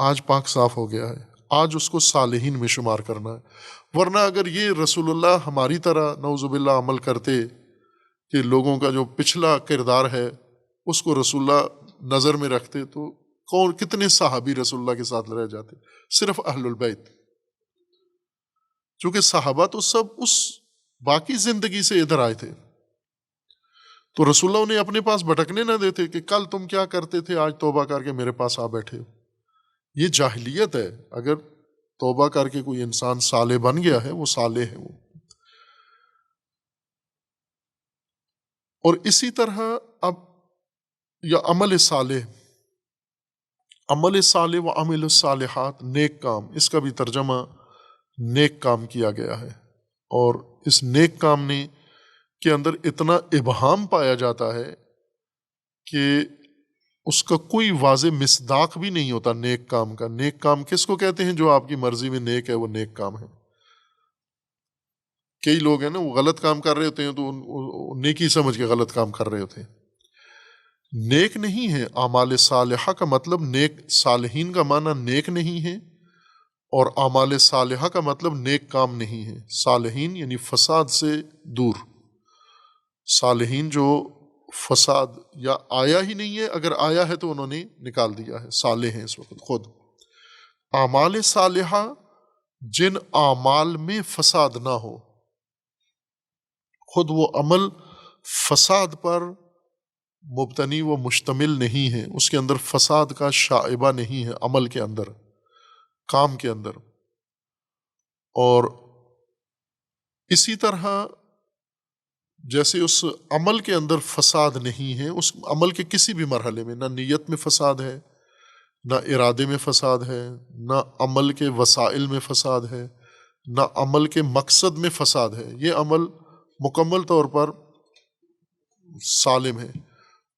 آج پاک صاف ہو گیا ہے، آج اس کو صالحین میں شمار کرنا ہے. ورنہ اگر یہ رسول اللہ ہماری طرح نعوذ باللہ عمل کرتے کہ لوگوں کا جو پچھلا کردار ہے اس کو رسول اللہ نظر میں رکھتے تو کتنے صحابی رسول اللہ کے ساتھ رہ جاتے، صرف اہل البیت. چونکہ صحابہ تو سب اس باقی زندگی سے ادھر آئے تھے، تو رسول اللہ انہیں اپنے پاس بھٹکنے نہ دیتے کہ کل تم کیا کرتے تھے، آج توبہ کر کے میرے پاس آ بیٹھے ہو. یہ جاہلیت ہے. اگر توبہ کر کے کوئی انسان صالح بن گیا ہے وہ صالح ہے وہ. اور اسی طرح اب یا عمل صالح، عمل صالح و عمل الصالحات، نیک کام، اس کا بھی ترجمہ نیک کام کیا گیا ہے. اور اس نیک کام نے کے اندر اتنا ابہام پایا جاتا ہے کہ اس کا کوئی واضح مصداق بھی نہیں ہوتا نیک کام کا. نیک کام کس کو کہتے ہیں؟ جو آپ کی مرضی میں نیک ہے وہ نیک کام ہے. کئی لوگ ہیں نا وہ غلط کام کر رہے ہوتے ہیں تو نیکی سمجھ کے غلط کام کر رہے ہوتے ہیں. نیک نہیں ہے. اعمال صالحہ کا مطلب نیک، صالحین کا معنی نیک نہیں ہے، اور اعمال صالحہ کا مطلب نیک کام نہیں ہے. صالحین یعنی فساد سے دور، صالحین جو فساد یا آیا ہی نہیں ہے، اگر آیا ہے تو انہوں نے نکال دیا ہے، صالح ہیں اس وقت خود. اعمال صالحہ جن اعمال میں فساد نہ ہو، خود وہ عمل فساد پر مبتنی و مشتمل نہیں ہے، اس کے اندر فساد کا شائبہ نہیں ہے، عمل کے اندر، کام کے اندر. اور اسی طرح جیسے اس عمل کے اندر فساد نہیں ہے، اس عمل کے کسی بھی مرحلے میں، نہ نیت میں فساد ہے، نہ ارادے میں فساد ہے، نہ عمل کے وسائل میں فساد ہے، نہ عمل کے مقصد میں فساد ہے، یہ عمل مکمل طور پر سالم ہے.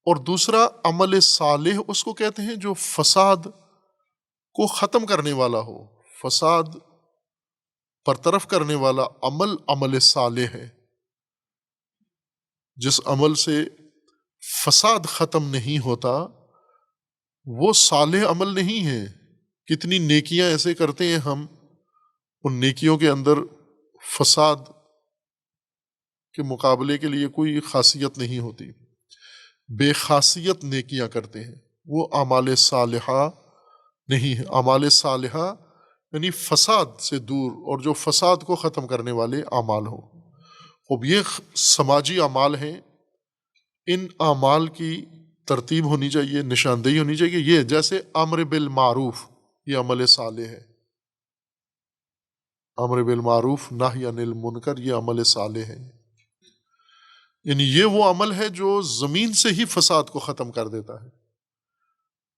اور دوسرا عمل صالح اس کو کہتے ہیں جو فساد کو ختم کرنے والا ہو، فساد برطرف کرنے والا عمل عمل صالح ہے. جس عمل سے فساد ختم نہیں ہوتا وہ صالح عمل نہیں ہے. کتنی نیکیاں ایسے کرتے ہیں ہم، ان نیکیوں کے اندر فساد کے مقابلے کے لیے کوئی خاصیت نہیں ہوتی، بے خاصیت نیکیاں کرتے ہیں، وہ اعمال صالحہ نہیں ہے. اعمال صالحہ یعنی فساد سے دور اور جو فساد کو ختم کرنے والے اعمال ہوں. اب یہ سماجی اعمال ہیں، ان اعمال کی ترتیب ہونی چاہیے، نشاندہی ہونی چاہیے. یہ جیسے امر بالمعروف، یہ عمل صالح ہے. امر بالمعروف نہی عن المنکر، یہ عمل صالح ہے. یعنی یہ وہ عمل ہے جو زمین سے ہی فساد کو ختم کر دیتا ہے،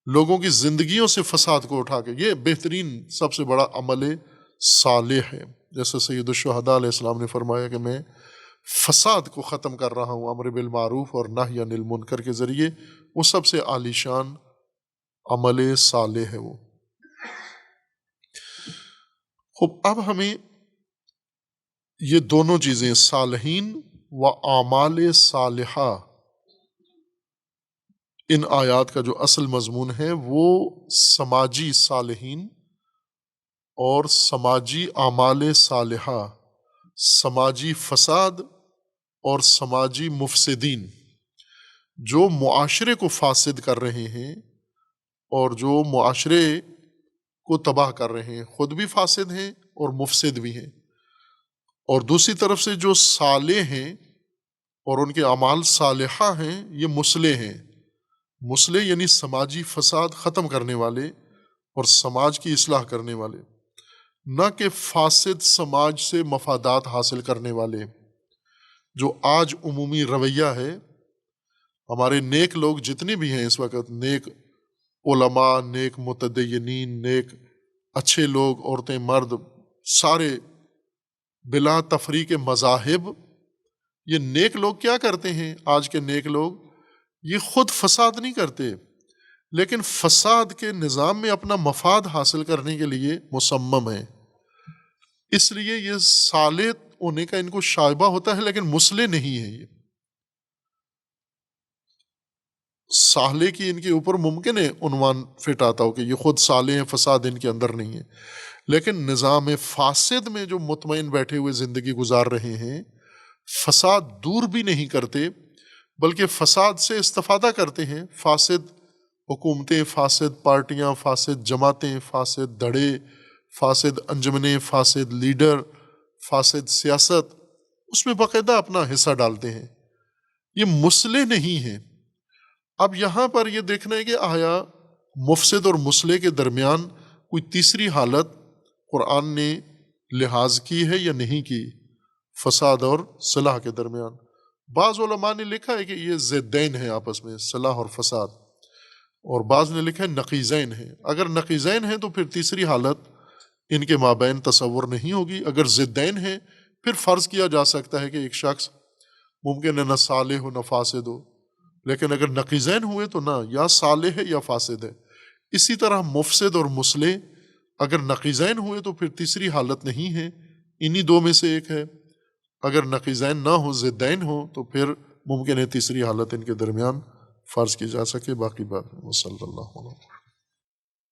لوگوں کی زندگیوں سے فساد کو اٹھا کے. یہ بہترین سب سے بڑا عمل صالح ہے. جیسے سید الشہداء علیہ السلام نے فرمایا کہ میں فساد کو ختم کر رہا ہوں امر بالمعروف اور نہی عن المنکر کے ذریعے. وہ سب سے عالی شان عمل صالح ہے وہ. خوب اب ہمیں یہ دونوں چیزیں صالحین و اعمال صالحہ، ان آیات کا جو اصل مضمون ہے وہ سماجی صالحین اور سماجی اعمال صالحہ، سماجی فساد اور سماجی مفسدین، جو معاشرے کو فاسد کر رہے ہیں اور جو معاشرے کو تباہ کر رہے ہیں، خود بھی فاسد ہیں اور مفسد بھی ہیں، اور دوسری طرف سے جو صالح ہیں اور ان کے اعمال صالحہ ہیں یہ مصلح ہیں۔ مصلح یعنی سماجی فساد ختم کرنے والے اور سماج کی اصلاح کرنے والے، نہ کہ فاسد سماج سے مفادات حاصل کرنے والے، جو آج عمومی رویہ ہے۔ ہمارے نیک لوگ جتنے بھی ہیں اس وقت، نیک علماء، نیک متدینین، نیک اچھے لوگ، عورتیں مرد، سارے بلا تفریق مذاہب، یہ نیک لوگ کیا کرتے ہیں؟ آج کے نیک لوگ یہ خود فساد نہیں کرتے، لیکن فساد کے نظام میں اپنا مفاد حاصل کرنے کے لیے مصمم ہیں، اس لیے یہ صالح ہونے کا ان کو شائبہ ہوتا ہے لیکن مصلح نہیں ہے۔ یہ صالح کی ان کے اوپر ممکن ہے عنوان فٹ آتا ہو کہ یہ خود صالح ہیں، فساد ان کے اندر نہیں ہے، لیکن نظام فاسد میں جو مطمئن بیٹھے ہوئے زندگی گزار رہے ہیں، فساد دور بھی نہیں کرتے بلکہ فساد سے استفادہ کرتے ہیں۔ فاسد حکومتیں، فاسد پارٹیاں، فاسد جماعتیں، فاسد دھڑے، فاسد انجمنیں، فاسد لیڈر، فاسد سیاست، اس میں باقاعدہ اپنا حصہ ڈالتے ہیں، یہ مصلح نہیں ہیں۔ اب یہاں پر یہ دیکھنا ہے کہ آیا مفسد اور مصلح کے درمیان کوئی تیسری حالت قرآن نے لحاظ کی ہے یا نہیں کی، فساد اور صلاح کے درمیان؟ بعض علماء نے لکھا ہے کہ یہ ضدین ہیں آپس میں، صلاح اور فساد، اور بعض نے لکھا ہے نقیضین ہیں۔ اگر نقیضین ہیں تو پھر تیسری حالت ان کے مابین تصور نہیں ہوگی۔ اگر ضدین ہیں پھر فرض کیا جا سکتا ہے کہ ایک شخص ممکن ہے نہ صالح ہو نہ فاسد ہو، لیکن اگر نقیضین ہوئے تو نہ یا صالح ہے یا فاسد ہے۔ اسی طرح مفسد اور مصلح اگر نقیضین ہوئے تو پھر تیسری حالت نہیں ہے، انہی دو میں سے ایک ہے۔ اگر نقیضین نہ ہو، ضدین ہو، تو پھر ممکن ہے تیسری حالت ان کے درمیان فرض کی جا سکے۔ باقی بات صلی اللہ علیہ وسلم۔